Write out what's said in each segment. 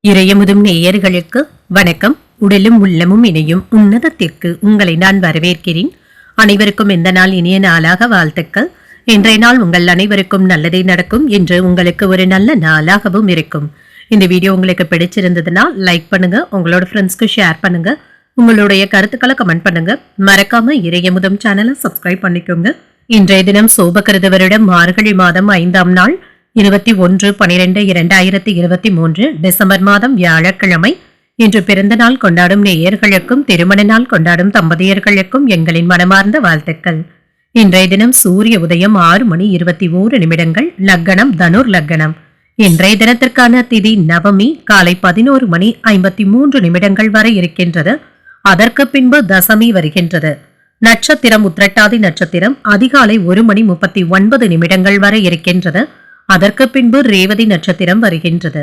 இறையமுதும் நேயர்களுக்கு வணக்கம். உடலும் உள்ளமும் இணையும் உன்னதத்திற்கு உங்களை நான் வரவேற்கிறேன். அனைவருக்கும் இந்த நாள் இனிய நாளாக வாழ்த்துக்கள். இன்றைய நாள் உங்கள் அனைவருக்கும் நல்லதே நடக்கும் என்று உங்களுக்கு ஒரு நல்ல நாளாகவும் இருக்கும். இந்த வீடியோ உங்களுக்கு பிடிச்சிருந்ததுன்னா லைக் பண்ணுங்க, உங்களோட ஃப்ரெண்ட்ஸ்க்கு ஷேர் பண்ணுங்க, உங்களுடைய கருத்துக்களை கமெண்ட் பண்ணுங்க. மறக்காம இறையமுதும் சேனலை சப்ஸ்கிரைப் பண்ணிக்கோங்க. இன்றைய தினம் சோபகிருத வருடம் மார்கழி மாதம் 5ஆம் நாள் 21/12/2023 டிசம்பர் மாதம் வியாழக்கிழமை. இன்று பிறந்த நாள் கொண்டாடும் நேயர்களுக்கும் திருமண நாள் கொண்டாடும் தம்பதியர்களுக்கும் எங்களின் மனமார்ந்த வாழ்த்துக்கள். இன்றைய தினம் சூரிய உதயம் 6:21 லக்னம் தனுர் லக்னம். இன்றைய தினத்திற்கான திதி நவமி காலை 11:53 வரை இருக்கின்றது. அதற்கு பின்பு தசமி வருகின்றது. நட்சத்திரம் உத்திரட்டாதி நட்சத்திரம் அதிகாலை 1:39 வரை இருக்கின்றது. அதற்கு பின்பு ரேவதி நட்சத்திரம் வருகின்றது.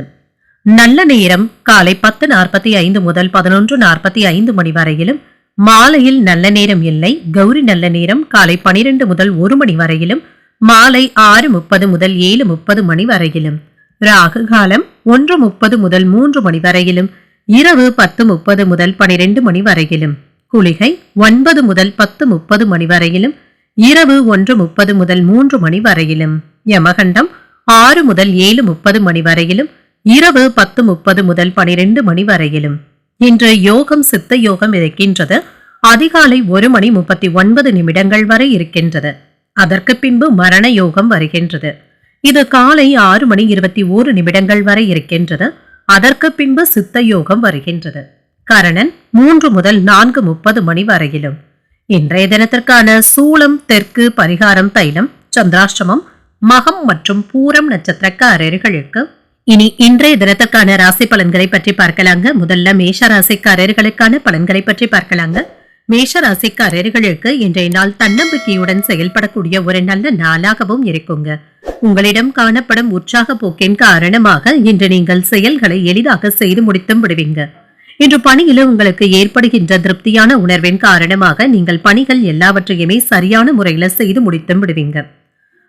நல்ல நேரம் காலை 10:45 முதல் 11:45 மணி வரையிலும், மாலையில் நல்ல நேரம் இல்லை. கௌரி நல்ல நேரம் காலை 12 முதல் 1 மணி வரையிலும், மாலை 6:30 முதல் 7:30 மணி வரையிலும், ராகு காலம் 1:30 முதல் 3 மணி வரையிலும், இரவு 10:30 முதல் 12 மணி வரையிலும், குளிகை 9 முதல் 10:30 மணி வரையிலும், இரவு 1:30 முதல் 3 மணி வரையிலும், யமகண்டம் 6 முதல் 7:30 மணி வரையிலும், இரவு 10:30 முதல் 12 மணி வரையிலும். இன்று யோகம் சித்த யோகம் இருக்கின்றது. அதிகாலை 1:39 வரை இருக்கின்றது. அதற்கு பின்பு மரண யோகம் வருகின்றது. இது காலை 6:21 வரை இருக்கின்றது. அதற்கு பின்பு சித்த யோகம் வருகின்றது. கரணன் 3 முதல் 4:30 மணி வரையிலும். இன்றைய தினத்திற்கான சூலம் தெற்கு, பரிகாரம் தைலம், சந்திராஷ்டமம் மகம் மற்றும் பூரம் நட்சத்திரக்காரர்களுக்கு. இனி இன்றைய தினத்திற்கான ராசி பலன்களை பற்றி பார்க்கலாங்க. முதல்ல மேஷ ராசிக்காரர்களுக்கான பலன்களை பற்றி பார்க்கலாங்க. மேஷ ராசிக்காரர்களுக்கு இன்றைய நாள் தன்னம்பிக்கையுடன் செயல்படக்கூடிய ஒரு நல்ல நாளாகவும் இருக்குங்க. உங்களிடம் காணப்படும் உற்சாக போக்கின் காரணமாக இன்று நீங்கள் செயல்களை எளிதாக செய்து முடித்தும் விடுவீங்க. இன்று பணியில உங்களுக்கு ஏற்படுகின்ற திருப்தியான உணர்வின் காரணமாக நீங்கள் பணிகள் எல்லாவற்றையுமே சரியான முறையில செய்து முடித்தும் விடுவீங்க.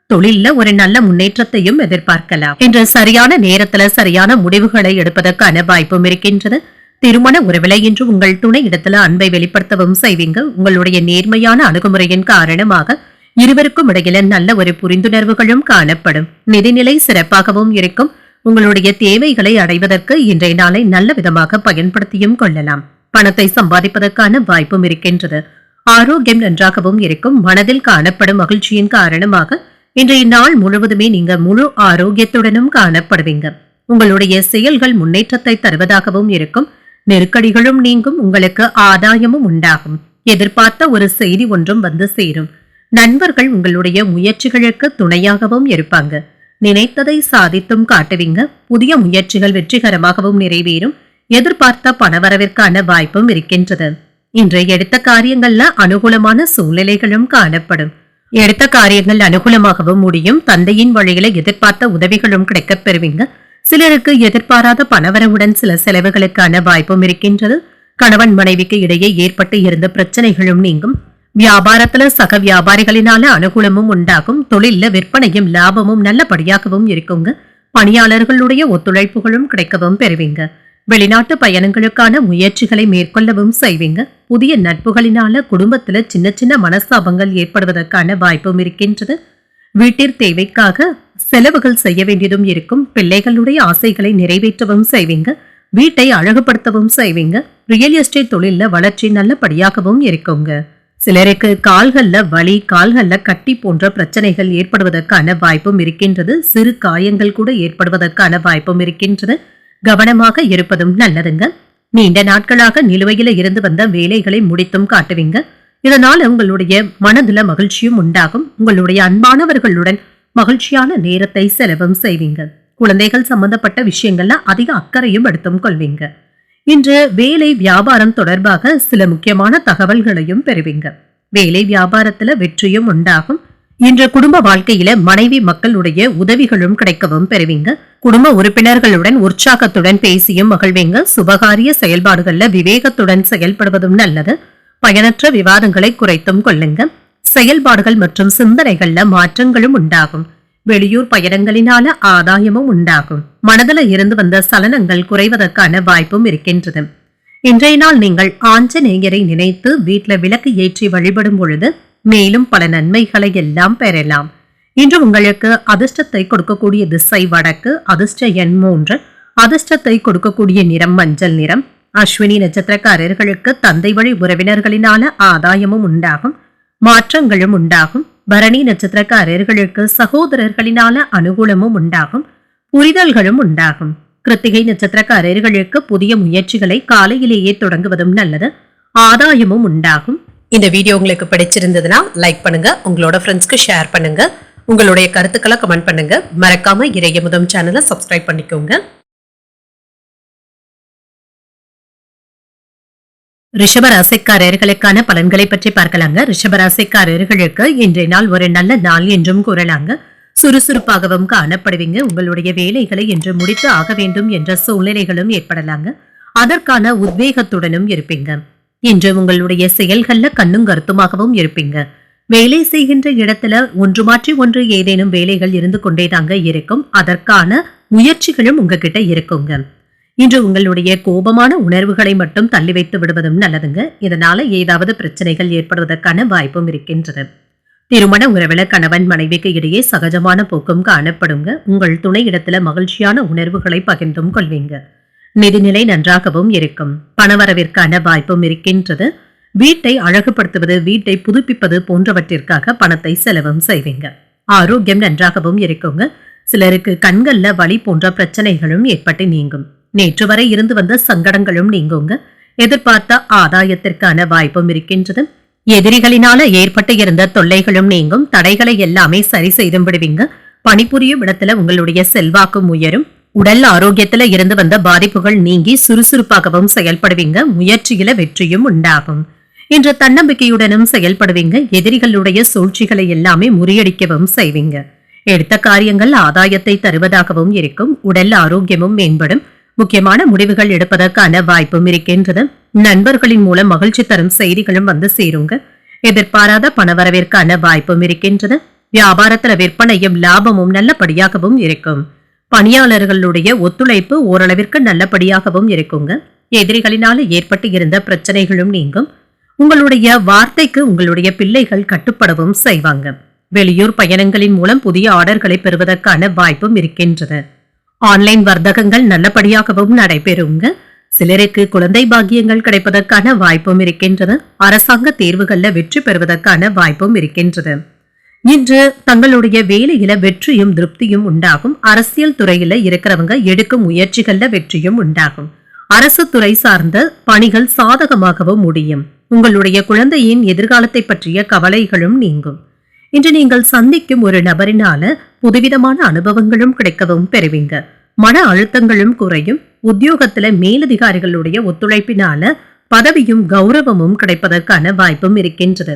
தொழில்ல ஒரு நல்ல முன்னேற்றத்தையும் எதிர்பார்க்கலாம். இன்று சரியான நேரத்துல சரியான முடிவுகளை எடுப்பதற்கான வாய்ப்பும் இருக்கின்றது. திருமண உறவில இன்று உங்கள் துணை இடத்துல அன்பை வெளிப்படுத்தவும் செய்வீங்க. உங்களுடைய நேர்மையான அணுகுமுறையின் காரணமாக இருவருக்கும் இடையில நல்ல ஒரு புரிந்துணர்வுகளும் காணப்படும். நிதிநிலை சிறப்பாகவும் இருக்கும். உங்களுடைய தேவைகளை அடைவதற்கு இன்றைய நாளை நல்ல விதமாக பயன்படுத்தியும் கொள்ளலாம். பணத்தை சம்பாதிப்பதற்கான வாய்ப்பும் இருக்கின்றது. ஆரோக்கியம் நன்றாகவும் இருக்கும். மனதில் காணப்படும் மகிழ்ச்சியின் காரணமாக இன்றைய நாள் முழுவதுமே நீங்க முழு ஆரோக்கியத்துடனும் காணப்படுவீங்க. உங்களுடைய செயல்கள் முன்னேற்றத்தை தருவதாகவும் இருக்கும். நெருக்கடிகளும் நீங்கும். உங்களுக்கு ஆதாயமும் உண்டாகும். எதிர்பார்த்த ஒரு செய்தி ஒன்றும் வந்து சேரும். நண்பர்கள் உங்களுடைய முயற்சிகளுக்கு துணையாகவும் இருப்பாங்க. நினைத்ததை சாதித்தும் காட்டுவீங்க. புதிய முயற்சிகள் வெற்றிகரமாகவும் நிறைவேறும். எதிர்பார்த்த பணவரவிற்கான வாய்ப்பும் இருக்கின்றது. இன்று எடுத்த காரியங்கள்ல அனுகூலமான சூழ்நிலைகளும் காணப்படும். எடுத்த காரியங்கள் அனுகூலமாகவும் முடியும். தந்தையின் வழியில எதிர்பார்த்த உதவிகளும் கிடைக்கப் பெறுவீங்க. சிலருக்கு எதிர்பாராத பணவரவுடன் சில செலவுகளுக்கான வாய்ப்பும் இருக்கின்றது. கணவன் மனைவிக்கு இடையே ஏற்பட்டு இருந்த பிரச்சனைகளும் நீங்கும். வியாபாரத்துல சக வியாபாரிகளினால அனுகூலமும் உண்டாகும். தொழில விற்பனையும் லாபமும் நல்லபடியாகவும் இருக்குங்க. பணியாளர்களுடைய ஒத்துழைப்புகளும் கிடைக்கவும் பெறுவீங்க. வெளிநாட்டு பயணங்களுக்கான முயற்சிகளை மேற்கொள்ளவும் செய்வீங்க. புதிய நட்புகளினால குடும்பத்துல சின்ன சின்ன மனஸ்தாபங்கள் ஏற்படுவதற்கான வாய்ப்பும் இருக்கின்றது. வீட்டிற்கு தேவைக்காக செலவுகள் செய்ய வேண்டியதும் இருக்கும். பிள்ளைகளுடைய ஆசைகளை நிறைவேற்றவும் செய்வீங்க. வீட்டை அழகுபடுத்தவும் செய்வீங்க. ரியல் எஸ்டேட் தொழில வளர்ச்சி நல்லபடியாகவும் இருக்குங்க. சிலருக்கு கால்கள்ல வலி, கால்கள்ல கட்டி போன்ற பிரச்சனைகள் ஏற்படுவதற்கான வாய்ப்பும் இருக்கின்றது. சிறு காயங்கள் கூட ஏற்படுவதற்கான வாய்ப்பும் இருக்கின்றது. கவனமாக இருப்பதும் நல்லதுங்க. நீண்ட நாட்களாக நிலுவையில இருந்து வந்த வேலைகளை முடித்தும் காட்டுவீங்க. இதனால உங்களுடைய மனதுல மகிழ்ச்சியும் உண்டாகும். உங்களுடைய அன்பானவர்களுடன் மகிழ்ச்சியான நேரத்தை செலவும் செய்வீங்க. குழந்தைகள் சம்பந்தப்பட்ட விஷயங்கள்ல அதிக அக்கறையும் எடுத்தும் கொள்வீங்க. இன்று வேலை வியாபாரம் தொடர்பாக சில முக்கியமான தகவல்களையும் பெறுவீங்க. வேலை வியாபாரத்துல வெற்றியும் உண்டாகும். இன்று குடும்ப வாழ்க்கையில மனைவி மக்களுடைய உதவிகளும் கிடைக்கவும் பெறுவீங்க. குடும்ப உறுப்பினர்களுடன் உற்சாகத்துடன் பேசியும் மகிழ்வீங்க. சுபகாரிய செயல்பாடுகள்ல விவேகத்துடன் செயல்படுவதும் நல்லது. பயனற்ற விவாதங்களை குறைத்தும் கொள்ளுங்க. செயல்பாடுகள் மற்றும் சிந்தனைகள்ல மாற்றங்களும் உண்டாகும். வெளியூர் பயணங்களினால ஆதாயமும் உண்டாகும். மனதில் இருந்து வந்த சலனங்கள் குறைவதற்கான வாய்ப்பும் இருக்கின்றது. இன்றைய நாள் நீங்கள் ஆஞ்சநேயரை நினைத்து வீட்டுல விளக்கு ஏற்றி வழிபடும் பொழுது மேலும் பல நன்மைகளை எல்லாம் பெறலாம். இன்று உங்களுக்கு அதிர்ஷ்டத்தை கொடுக்கக்கூடிய திசை வடக்கு, அதிர்ஷ்ட எண் 3, அதிர்ஷ்டத்தை கொடுக்கக்கூடிய நிறம் மஞ்சள் நிறம். அஸ்வினி நட்சத்திரக்காரர்களுக்கு தந்தை வழி உறவினர்களினால ஆதாயமும் உண்டாகும், மாற்றங்களும் உண்டாகும். பரணி நட்சத்திரக்காரர்களுக்கு சகோதரர்களினால அனுகூலமும் உண்டாகும், புரிதல்களும் உண்டாகும். கிருத்திகை நட்சத்திரக்காரர்களுக்கு புதிய முயற்சிகளை காலையிலேயே தொடங்குவதும் நல்லது, ஆதாயமும் உண்டாகும். இந்த வீடியோ உங்களுக்கு பிடிச்சிருந்ததுன்னா லைக் பண்ணுங்க, உங்களோட ஃப்ரெண்ட்ஸ்க்கு ஷேர் பண்ணுங்க, உங்களுடைய கருத்துக்களை கமெண்ட் பண்ணுங்க. மறக்காம இறையமுதம் சேனலை சப்ஸ்கிரைப் பண்ணிக்கோங்க. ரிஷபராசிக்காரர்களுக்கான பலன்களை பற்றி பார்க்கலாங்க. ரிஷபராசிக்காரர்களுக்கு இன்றைய நாள் ஒரு நல்ல நாள் என்றும் கூறலாங்க. சுறுசுறுப்பாகவும் காணப்படுவீங்க. உங்களுடைய வேலைகளை இன்று முடித்து ஆக வேண்டும் என்ற சூழ்நிலைகளும் ஏற்படலாங்க. அதற்கான உத்வேகத்துடனும் இருப்பீங்க. இன்று உங்களுடைய செயல்கள்ல கண்ணும் கருத்துமாகவும் இருப்பீங்க. வேலை செய்கின்ற இடத்துல ஒன்று மாற்றி ஒன்று ஏதேனும் வேலைகள் இருந்து கொண்டேதாங்க இருக்கும். அதற்கான முயற்சிகளும் உங்ககிட்ட இருக்குங்க. இன்று உங்களுடைய கோபமான உணர்வுகளை மட்டும் தள்ளி வைத்து விடுவதும் நல்லதுங்க. இதனால ஏதாவது பிரச்சனைகள் ஏற்படுவதற்கான வாய்ப்பும் இருக்கின்றது. திருமண உறவுல கணவன் மனைவிக்கு இடையே சகஜமான போக்கும் காணப்படுங்க. உங்கள் துணை இடத்துல மகிழ்ச்சியான உணர்வுகளை பகிர்ந்தும் கொள்வீங்க. நிதிநிலை நன்றாகவும் இருக்கும். பணவரவிற்கான வாய்ப்பும் இருக்கின்றது. வீட்டை அழகுபடுத்துவது, வீட்டை புதுப்பிப்பது போன்றவற்றிற்காக பணத்தை செலவும் செய்வீங்க. ஆரோக்கியம் நன்றாகவும் இருக்குங்க. சிலருக்கு கண்கள்ல வலி போன்ற பிரச்சனைகளும் ஏற்பட்டு நீங்கும். நேற்று வரை இருந்து வந்த சங்கடங்களும் நீங்குங்க. எதிர்பார்த்த ஆதாயத்திற்கான வாய்ப்பும் இருக்கின்றது. எதிரிகளினால ஏற்பட்டு இருந்த தொல்லைகளும் நீங்கும். தடைகளை எல்லாமே சரி செய்தும் விடுவீங்க. பணிபுரியும் இடத்துல உங்களுடைய செல்வாக்கும் உயரும். உடல் ஆரோக்கியத்துல இருந்து வந்த பாதிப்புகள் நீங்கி சுறுசுறுப்பாகவும் செயல்படுவீங்க. முயற்சியில வெற்றியும் உண்டாகும். இன்று தன்னம்பிக்கையுடனும் செயல்படுவீங்க. எதிரிகளுடைய சூழ்ச்சிகளை எல்லாமே முறியடிக்கவும் செய்வீங்க. எடுத்த காரியங்கள் ஆதாயத்தை தருவதாகவும் இருக்கும். உடல் ஆரோக்கியமும் மேம்படும். முக்கியமான முடிவுகள் எடுப்பதற்கான வாய்ப்பும் இருக்கின்றது. நண்பர்களின் மூலம் மகிழ்ச்சி தரும் செய்திகளும் வந்து சேருங்க. எதிர்பாராத பணவரவிற்கான வாய்ப்பும் இருக்கின்றது. வியாபாரத்துல விற்பனையும் லாபமும் நல்லபடியாகவும் இருக்கும். பணியாளர்களுடைய ஒத்துழைப்பு ஓரளவிற்கு நல்லபடியாகவும் இருக்குங்க. எதிரிகளினால ஏற்பட்டு இருந்த பிரச்சனைகளும் நீங்கும். உங்களுடைய வார்த்தைக்கு உங்களுடைய பிள்ளைகள் கட்டுப்படவும் செய்வாங்க. வெளியூர் பயணங்களின் மூலம் புதிய ஆர்டர்களை பெறுவதற்கான வாய்ப்பும் இருக்கின்றது. ஆன்லைன் வர்த்தகங்கள் நல்லபடியாகவும் நடைபெறுங்க. சிலருக்கு குழந்தை பாக்கியங்கள் கிடைப்பதற்கான வாய்ப்பும் இருக்கின்றது. அரசாங்க தேர்வுகள்ல வெற்றி பெறுவதற்கான வாய்ப்பும் இருக்கின்றது. இன்று தங்களுடைய வேலையில வெற்றியும் திருப்தியும் உண்டாகும். அரசியல் துறையில இருக்கிறவங்க எடுக்கும் முயற்சிகள்ல வெற்றியும் உண்டாகும். அரசு துறை சார்ந்த பணிகள் சாதகமாகவும் முடியும். உங்களுடைய குழந்தையின் எதிர்காலத்தை பற்றிய கவலைகளும் நீங்கும். இன்று நீங்கள் சந்திக்கும் ஒரு நபரினால புதுவிதமான அனுபவங்களும் கிடைக்கவும் பெறுவீங்க. மன அழுத்தங்களும் குறையும். உத்தியோகத்துல மேலதிகாரிகளுடைய ஒத்துழைப்பினால பதவியும் கௌரவமும் கிடைப்பதற்கான வாய்ப்பும் இருக்கின்றது.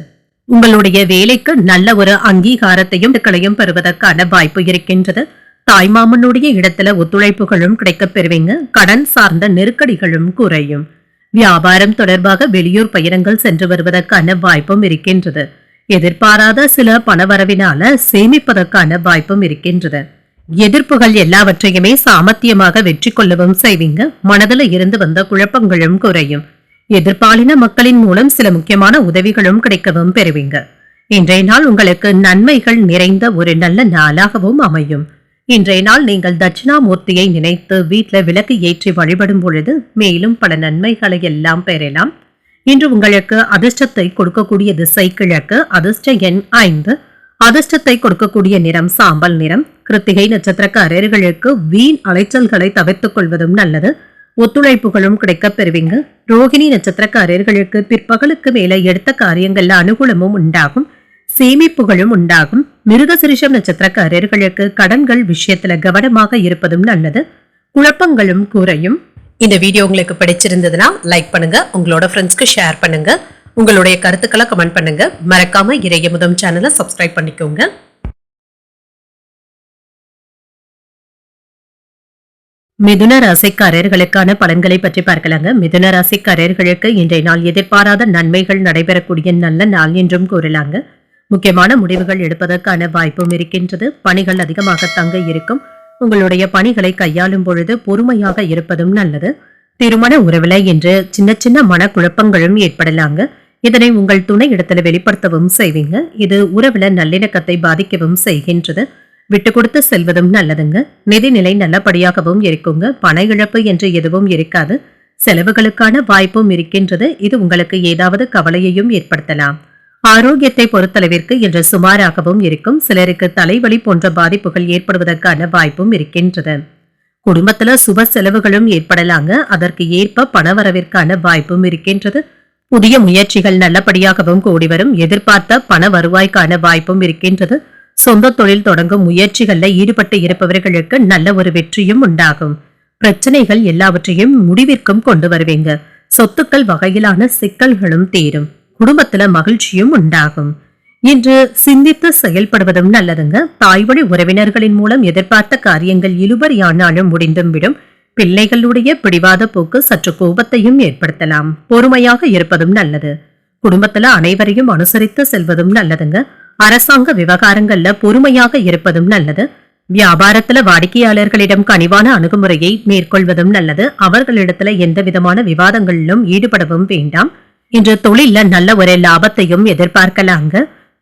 உங்களுடைய வேலைக்கு நல்ல ஒரு அங்கீகாரத்தையும் பெறுவதற்கான வாய்ப்பு இருக்கின்றது. தாய்மாமனுடைய இடத்துல ஒத்துழைப்புகளும் கிடைக்கப் பெறுவீங்க. கடன் சார்ந்த நெருக்கடிகளும் குறையும். வியாபாரம் தொடர்பாக வெளியூர் பயணங்கள் சென்று வருவதற்கான வாய்ப்பும் இருக்கின்றது. எதிர்பாராத சில பணவரவினால சேமிப்பதற்கான வாய்ப்பும் இருக்கின்றது. எதிர்ப்புகள் எல்லாவற்றையுமே சாமர்த்தியமாக வெற்றி கொள்ளவும் செய்வீங்க. மனதில் இருந்து வந்த குழப்பங்களும் குறையும். எதிர்பாலின மக்களின் மூலம் சில முக்கியமான உதவிகளும் கிடைக்கவும் பெறுவீங்க. இன்றைய நாள் உங்களுக்கு நன்மைகள் நிறைந்த ஒரு நல்ல நாளாகவும் அமையும். இன்றைய நாள் நீங்கள் தட்சிணாமூர்த்தியை நினைத்து வீட்டுல விளக்கு ஏற்றி வழிபடும் பொழுது மேலும் பல நன்மைகளை எல்லாம் பெறலாம். இன்று உங்களுக்கு அதிர்ஷ்டத்தை கொடுக்கக்கூடிய திசை கிழக்கு, அதிர்ஷ்ட எண் 5, அதிர்ஷ்டத்தை கொடுக்கக்கூடிய நிறம் சாம்பல் நிறம். கிருத்திகை நட்சத்திரக்காரர்களுக்கு வீண் அலைச்சல்களை தவிர்த்துக் கொள்வதும் நல்லது. ஒத்துழைப்புகளும் கிடைக்கப் பெறுவீங்க. ரோகிணி நட்சத்திரக்காரர்களுக்கு பிற்பகலுக்கு மேல எடுத்த காரியங்கள்ல அனுகூலமும் உண்டாகும். சேமிப்புகளும் உண்டாகும். மிருகசிரிஷம் நட்சத்திரக்காரர்களுக்கு கடன்கள் விஷயத்துல கவனமாக இருப்பதும் நல்லது. குழப்பங்களும் குறையும். இந்த வீடியோ உங்களுக்கு பிடிச்சிருந்ததுன்னா லைக் பண்ணுங்க, உங்களோட ஃப்ரெண்ட்ஸ்க்கு ஷேர் பண்ணுங்க, உங்களுடைய கருத்துக்களை கமெண்ட் பண்ணுங்க. மறக்காம இறையமுதம் சேனலை சப்ஸ்கிரைப் பண்ணிக்கோங்க. மிதுன ராசிக்காரர்களுக்கான பலன்களை பற்றி பார்க்கலாங்க. மிதுன ராசிக்காரர்களுக்கு இன்றைய நாள் எதிர்பாராத நன்மைகள் நடைபெறக்கூடிய நல்ல நாள் என்றும் கூறலாங்க. முக்கியமான முடிவுகள் எடுப்பதற்கான வாய்ப்பும் இருக்கின்றது. பணிகள் அதிகமாக தங்க இருக்கும். உங்களுடைய பணிகளை கையாளும் பொழுது பொறுமையாக இருப்பதும் நல்லது. திருமண உறவுல என்று சின்ன சின்ன மனக்குழப்பங்களும் ஏற்படலாங்க. இதனை உங்கள் துணை இடத்துல வெளிப்படுத்தவும் செய்வீங்க. இது உறவுல நல்லிணக்கத்தை பாதிக்கவும் செய்கின்றது. விட்டு கொடுத்து செல்வதும் நல்லதுங்க. நிதிநிலை நல்லபடியாகவும் இருக்குங்க. பண இழப்பு என்று எதுவும் இருக்காது. செலவுகளுக்கான வாய்ப்பும் இருக்கின்றது. இது உங்களுக்கு ஏதாவது கவலையையும் ஏற்படுத்தலாம். ஆரோக்கியத்தை பொறுத்தளவிற்கு இன்று சுமாராகவும் இருக்கும். சிலருக்கு தலைவலி போன்ற பாதிப்புகள் ஏற்படுவதற்கான வாய்ப்பும் இருக்கின்றது. குடும்பத்துல சுப செலவுகளும் ஏற்படலாங்க. அதற்கு ஏற்ப பணவரவிற்கான வாய்ப்பும் இருக்கின்றது. புதிய முயற்சிகள் நல்லபடியாகவும் கூடி வரும். எதிர்பார்த்த பண வருவாய்க்கான வாய்ப்பும் இருக்கின்றது. சொந்த தொழில் தொடங்கும் முயற்சிகள்ல ஈடுபட்டு இருப்பவர்களுக்கு நல்ல ஒரு வெற்றியும் உண்டாகும். பிரச்சனைகள் எல்லாவற்றையும் முடிவிற்கும் கொண்டு வருவீங்க. சொத்துக்கள் வகையிலான சிக்கல்களும் தீரும். குடும்பத்துல மகிழ்ச்சியும் உண்டாகும். இன்று சிந்தித்து செயல்படுவதும் நல்லதுங்க. தாய்வழி உறவினர்களின் மூலம் எதிர்பார்த்த காரியங்கள் இழுபறியானாலும் முடிந்தும் விடும். பிள்ளைகளுடைய பிடிவாத போக்கு சற்று கோபத்தையும் ஏற்படுத்தலாம். பொறுமையாக இருப்பதும் நல்லது. குடும்பத்துல அனைவரையும் அனுசரித்து செல்வதும் நல்லதுங்க. அரசாங்க விவகாரங்கள்ல பொறுமையாக இருப்பதும் நல்லது. வியாபாரத்துல வாடிக்கையாளர்களிடம் கனிவான அணுகுமுறையை மேற்கொள்வதும் நல்லது. அவர்களிடத்துல எந்த விதமான விவாதங்களிலும் ஈடுபடவும் வேண்டாம். இன்று தொழில நல்ல ஒரு லாபத்தையும் எதிர்பார்க்கலாங்க.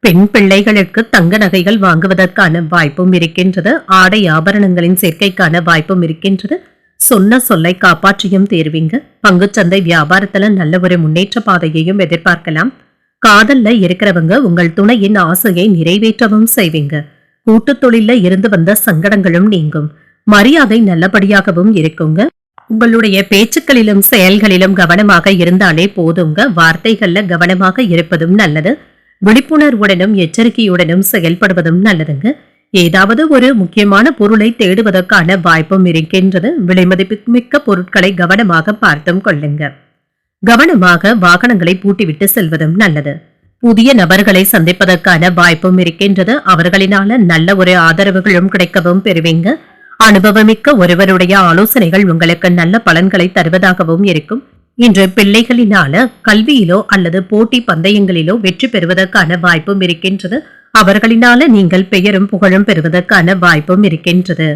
பெண் பிள்ளைகளுக்கு தங்க நகைகள் வாங்குவதற்கான வாய்ப்பும் இருக்கின்றது. ஆடை ஆபரணங்களின் சேர்க்கைக்கான வாய்ப்பும் இருக்கின்றது. சொன்ன சொல்லை காப்பாற்றியும் தேர்வீங்க. பங்குச்சந்தை வியாபாரத்துல நல்ல ஒரு முன்னேற்ற பாதையையும் எதிர்பார்க்கலாம். காதல்ல இருக்கிறவங்க உங்கள் துணையின் ஆசையை நிறைவேற்றவும் செய்வீங்க. கூட்டு தொழில இருந்து வந்த சங்கடங்களும் நீங்கும். மரியாதை நல்லபடியாகவும் இருக்குங்க. உங்களுடைய பேச்சுக்களிலும் செயல்களிலும் கவனமாக இருந்தாலே போதுங்க. வார்த்தைகள்ல கவனமாக இருப்பதும் நல்லது. விழிப்புணர்வுடனும் எச்சரிக்கையுடனும் செயல்படுவதும் நல்லதுங்க. ஏதாவது ஒரு முக்கியமான பொருளை தேடுவதற்கான வாய்ப்பும் இருக்கின்றது. விலைமதிப்புமிக்க பொருட்களை கவனமாக பார்த்தும் கொள்ளுங்க. கவனமாக வாகனங்களை பூட்டிவிட்டு செல்வதும் நல்லது. புதிய நபர்களை சந்திப்பதற்கான வாய்ப்பும் இருக்கின்றது. அவர்களினால நல்ல ஒரு ஆதரவுகளும் கிடைக்கவும் பெறுவீங்க. அனுபவமிக்க ஒருவருடைய ஆலோசனைகள் உங்களுக்கு நல்ல பலன்களை தருவதாகவும் இருக்கும். இன்று பிள்ளைகளினால கல்வியிலோ அல்லது போட்டி பந்தயங்களிலோ வெற்றி பெறுவதற்கான வாய்ப்பும் இருக்கின்றது. அவர்களினால நீங்கள் பெயரும் புகழும் பெறுவதற்கான வாய்ப்பும் இருக்கின்றது.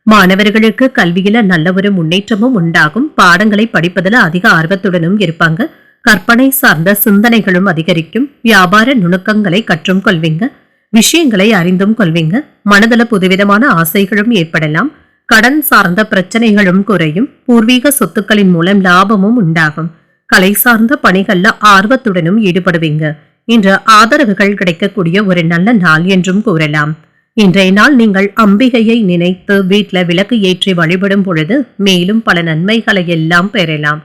மாணவர்களுக்கு கல்வியில நல்ல ஒரு முன்னேற்றமும் உண்டாகும். பாடங்களை படிப்பதில் அதிக ஆர்வத்துடனும் இருப்பாங்க. கற்பனை சார்ந்த சிந்தனைகளும் அதிகரிக்கும். வியாபார நுணுக்கங்களை கற்றும் கொள்வீங்க. விஷயங்களை அறிந்தும் கொள்வீங்க. மனதில புதுவிதமான ஆசைகளும் ஏற்படலாம். கடன் சார்ந்த பிரச்சனைகளும் குறையும். பூர்வீக சொத்துக்களின் மூலம் லாபமும் உண்டாகும். கலை சார்ந்த பணிகள்ல ஆர்வத்துடனும் ஈடுபடுவீங்க. இன்று ஆதரவுகள் கிடைக்கக்கூடிய ஒரு நல்ல நாள் என்றும் கூறலாம். இன்றைய நாள் நீங்கள் அம்பிகையை நினைத்து வீட்டுல விளக்கு ஏற்றி வழிபடும் பொழுது மேலும் பல நன்மைகளை எல்லாம் பெறலாம்.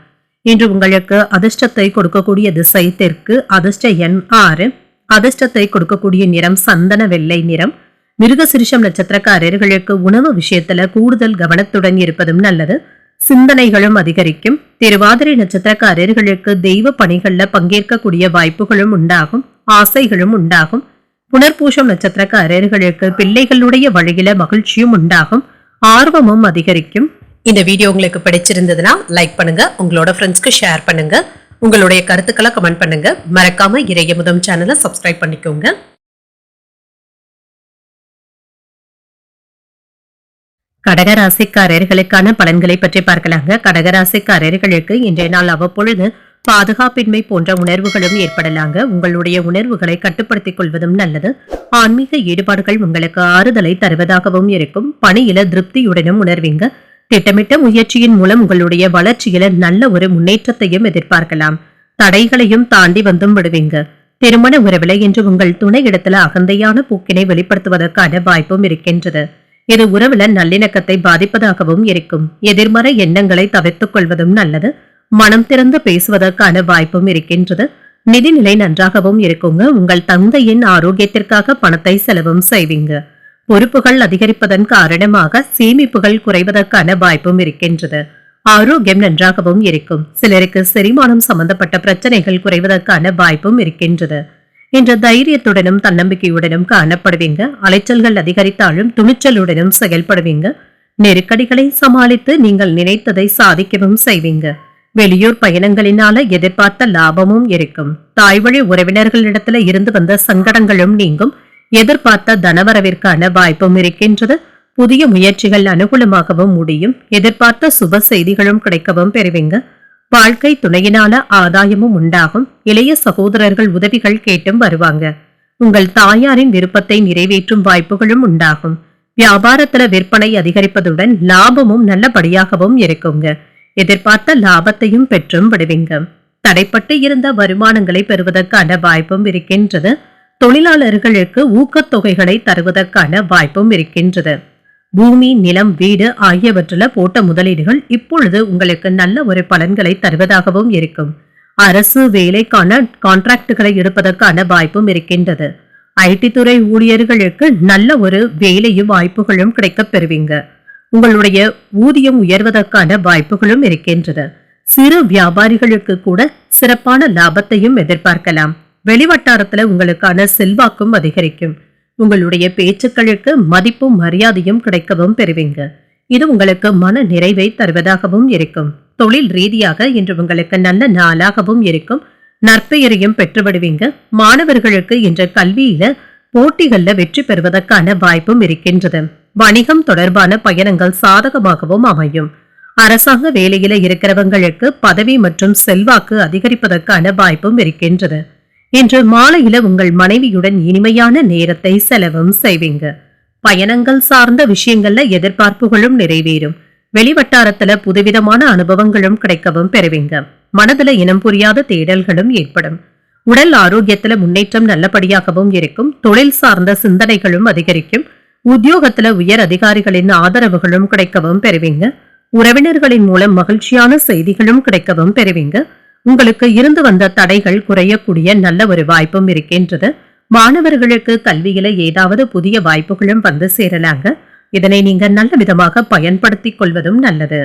இன்று உங்களுக்கு அதிர்ஷ்டத்தை கொடுக்கக்கூடிய திசை தெற்கு. அதிர்ஷ்ட எண் 6. அதிர்ஷ்டத்தை கொடுக்கக்கூடிய நிறம் சந்தன வெள்ளை நிறம். மிருகசிரிஷம் நட்சத்திரக்காரர்களுக்கு உணவு விஷயத்துல கூடுதல் கவனத்துடன் இருப்பதும் நல்லது. சிந்தனைகளும் அதிகரிக்கும். திருவாதிரை நட்சத்திரக்காரர்களுக்கு தெய்வ பணிகள்ல பங்கேற்கக்கூடிய வாய்ப்புகளும் உண்டாகும். ஆசைகளும் உண்டாகும். புனர்பூஷம் நட்சத்திரக்காரர்களுக்கு பிள்ளைகளுடைய வழியில மகிழ்ச்சியும் உண்டாகும். ஆர்வமும் அதிகரிக்கும். இந்த வீடியோ உங்களுக்கு பிடிச்சிருந்ததுன்னா லைக் பண்ணுங்க. உங்களோட ஃப்ரெண்ட்ஸ்க்கு ஷேர் பண்ணுங்க. உங்களுடைய கருத்துக்களை கமெண்ட் பண்ணுங்க. மறக்காம இறையமுதம் சேனலை சப்ஸ்கிரைப் பண்ணிக்கோங்க. கடகராசிக்காரர்களுக்கான பலன்களை பற்றி பார்க்கலாங்க. கடகராசிக்காரர்களுக்கு இன்றைய நாள் அவ்வப்பொழுது பாதுகாப்பின்மை போன்ற உணர்வுகளும் ஏற்படலாங்க. உங்களுடைய உணர்வுகளை கட்டுப்படுத்திக் கொள்வதும் நல்லது. ஆன்மீக ஈடுபாடுகள் உங்களுக்கு ஆறுதலை தருவதாகவும் இருக்கும். பணியில திருப்தியுடனும் உணர்வீங்க. திட்டமிட்ட முயற்சியின் மூலம் உங்களுடைய வளர்ச்சியில நல்ல ஒரு முன்னேற்றத்தையும் எதிர்பார்க்கலாம். தடைகளையும் தாண்டி வந்தும் விடுவீங்க. திருமண உறவில இன்று உங்கள் துணை இடத்துல அகந்தையான போக்கினை வெளிப்படுத்துவதற்கான வாய்ப்பும் இருக்கின்றது. இது உறவுல நல்லிணக்கத்தை பாதிப்பதாகவும் இருக்கும். எதிர்மறை எண்ணங்களை தவிர்த்துக் கொள்வதும் நல்லது. மனம் திறந்து பேசுவதற்கான வாய்ப்பும் இருக்கின்றது. நிதிநிலை நன்றாகவும் இருக்குங்க. உங்கள் தந்தையின் ஆரோக்கியத்திற்காக பணத்தை செலவும் செய்வீங்க. பொறுப்புகள் அதிகரிப்பதன் காரணமாக சேமிப்புகள் குறைவதற்கான வாய்ப்பும் இருக்கின்றது. ஆரோக்கியம் நன்றாகவும் இருக்கும். சிலருக்கு செரிமானம் சம்பந்தப்பட்ட பிரச்சனைகள் குறைவதற்கான வாய்ப்பும் இருக்கின்றது. இன்று தைரியத்துடனும் தன்னம்பிக்கையுடனும் காணப்படுவீங்க. அலைச்சல்கள் அதிகரித்தாலும் துணிச்சலுடனும் செயல்படுவீங்க. நெருக்கடிகளை சமாளித்து நீங்கள் நினைத்ததை சாதிக்கவும் செய்வீங்க. வெளியூர் பயணங்களினால எதிர்பார்த்த லாபமும் இருக்கும். தாய்வழி உறவினர்களிடத்துல இருந்து வந்த சங்கடங்களும் நீங்கும். எதிர்பார்த்த தனவரவிற்கான வாய்ப்பும் இருக்கின்றது. புதிய முயற்சிகள் அனுகூலமாகவும் முடியும். எதிர்பார்த்த சுப செய்திகளும் கிடைக்கவும் பெறுவீங்க. வாழ்க்கை துணையினால ஆதாயமும் உண்டாகும். இளைய சகோதரர்கள் உதவிகள் கேட்டும் வருவாங்க. உங்கள் தாயாரின் விருப்பத்தை நிறைவேற்றும் வாய்ப்புகளும் உண்டாகும். வியாபாரத்துல விற்பனை அதிகரிப்பதுடன் லாபமும் நல்லபடியாகவும் இருக்குங்க. எதிர்பார்த்த லாபத்தையும் பெற்றும் விடுவீங்க. தடைப்பட்டு இருந்த வருமானங்களை பெறுவதற்கான வாய்ப்பும் இருக்கின்றது. தொழிலாளர்களுக்கு ஊக்கத்தொகைகளை தருவதற்கான வாய்ப்பும் இருக்கின்றது. பூமி, நிலம், வீடு ஆகியவற்றில் போட்ட முதலீடுகள் இப்பொழுது உங்களுக்கு நல்ல ஒரு பலன்களை தருவதாகவும் இருக்கும். அரசு வேலைக்கான கான்ட்ராக்டுகளை எடுப்பதற்கான வாய்ப்பும் இருக்கின்றது. ஐடி துறை ஊழியர்களுக்கு நல்ல ஒரு வேலையும் வாய்ப்புகளும் கிடைக்கப் பெறுவீங்க. உங்களுடைய ஊதியம் உயர்வதற்கான வாய்ப்புகளும் இருக்கின்றது. சிறு வியாபாரிகளுக்கு கூட சிறப்பான லாபத்தையும் எதிர்பார்க்கலாம். வெளிவட்டாரத்துல உங்களுக்கான செல்வாக்கும் அதிகரிக்கும். உங்களுடைய பேச்சுக்களுக்கு மதிப்பும் மரியாதையும் கிடைக்கவும் பெறுவீங்க. இது உங்களுக்கு மன நிறைவை தருவதாகவும் இருக்கும். தொழில் ரீதியாக இன்று உங்களுக்கு நல்ல நாளாகவும் இருக்கும். நற்பெயரையும் பெற்றுவிடுவீங்க. மாணவர்களுக்கு இன்று கல்வியில போட்டிகள்ல வெற்றி பெறுவதற்கான வாய்ப்பும் இருக்கின்றது. வணிகம் தொடர்பான பயணங்கள் சாதகமாகவும் அமையும். அரசாங்க வேலையில இருக்கிறவங்களுக்கு பதவி மற்றும் செல்வாக்கு அதிகரிப்பதற்கான வாய்ப்பும் இருக்கின்றது. இன்று மாலையில உங்கள் மனைவியுடன் இனிமையான நேரத்தை செலவும் செய்வீங்க. பயணங்கள் சார்ந்த விஷயங்கள்ல எதிர்பார்ப்புகளும் நிறைவேறும். வெளிவட்டாரத்துல புதுவிதமான அனுபவங்களும் கிடைக்கவும் பெறுவீங்க. மனதுல இனம் புரியாத தேடல்களும் ஏற்படும். உடல் ஆரோக்கியத்துல முன்னேற்றம் நல்லபடியாகவும் இருக்கும். தொழில் சார்ந்த சிந்தனைகளும் அதிகரிக்கும். உத்தியோகத்துல உயர் அதிகாரிகளின் ஆதரவுகளும் கிடைக்கவும் பெறுவீங்க. உறவினர்களின் மூலம் மகிழ்ச்சியான செய்திகளும் கிடைக்கவும் பெறுவீங்க. உங்களுக்கு இருந்து வந்த தடைகள் குறையக்கூடிய நல்ல ஒரு வாய்ப்பும் இருக்கின்றது. மாணவர்களுக்கு கல்வியில ஏதாவது புதிய வாய்ப்புகளும் வந்து சேரலாங்க. இதனை நீங்க நல்ல விதமாக பயன்படுத்திக் கொள்வதும் நல்லது.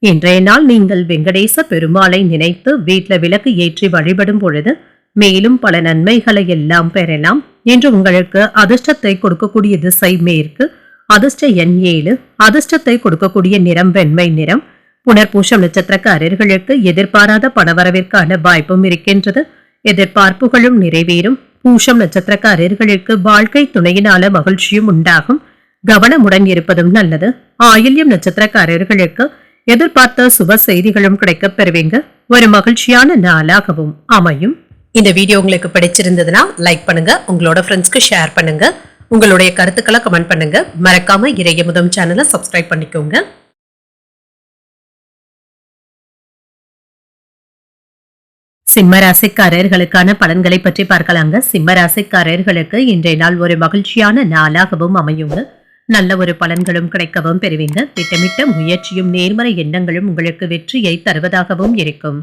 இன்றைய நாள் நீங்கள் வெங்கடேச பெருமாளை நினைத்து வீட்டுல விளக்கு ஏற்றி வழிபடும் பொழுது மேலும் பல நன்மைகளை எல்லாம் பெறலாம். இன்று உங்களுக்கு அதிர்ஷ்டத்தை கொடுக்கக்கூடிய திசை மேற்கு. அதிர்ஷ்ட எண் 7. அதிர்ஷ்டத்தை கொடுக்கக்கூடிய நிறம் வெண்மை நிறம். புனர்பூசம் நட்சத்திரக்காரர்களுக்கு எதிர்பாராத பணவரவிற்கான வாய்ப்பும் இருக்கின்றது. எதிர்பார்ப்புகளும் நிறைவேறும். பூசம் நட்சத்திரக்காரர்களுக்கு வாழ்க்கை துணையினால மகிழ்ச்சியும் உண்டாகும். கவனமுடன் இருப்பதும் நல்லது. ஆயில்யம் நட்சத்திரக்காரர்களுக்கு எதிர்பார்த்த சுப செய்திகளும் கிடைக்கப் பெறுவீங்க. ஒரு மகிழ்ச்சியான நாளாகவும் அமையும். இந்த வீடியோ உங்களுக்கு பிடிச்சிருந்ததுன்னா லைக் பண்ணுங்க. உங்களோட ஃப்ரெண்ட்ஸ்க்கு ஷேர் பண்ணுங்க. உங்களுடைய கருத்துக்களை கமெண்ட் பண்ணுங்க. மறக்காம இறையமுதம் சேனலை சப்ஸ்கிரைப் பண்ணிக்கோங்க. சிம்மராசிக்காரர்களுக்கான பலன்களை பற்றி பார்க்கலாங்க. சிம்மராசிக்காரர்களுக்கு இன்றைய நாள் ஒரு மகிழ்ச்சியான நாளாகவும் அமையுங்க. நல்ல ஒரு பலன்களும் கிடைக்கவும் பெறுவீங்க. திட்டமிட்ட முயற்சியும் நேர்மறை எண்ணங்களும் உங்களுக்கு வெற்றியை தருவதாகவும் இருக்கும்.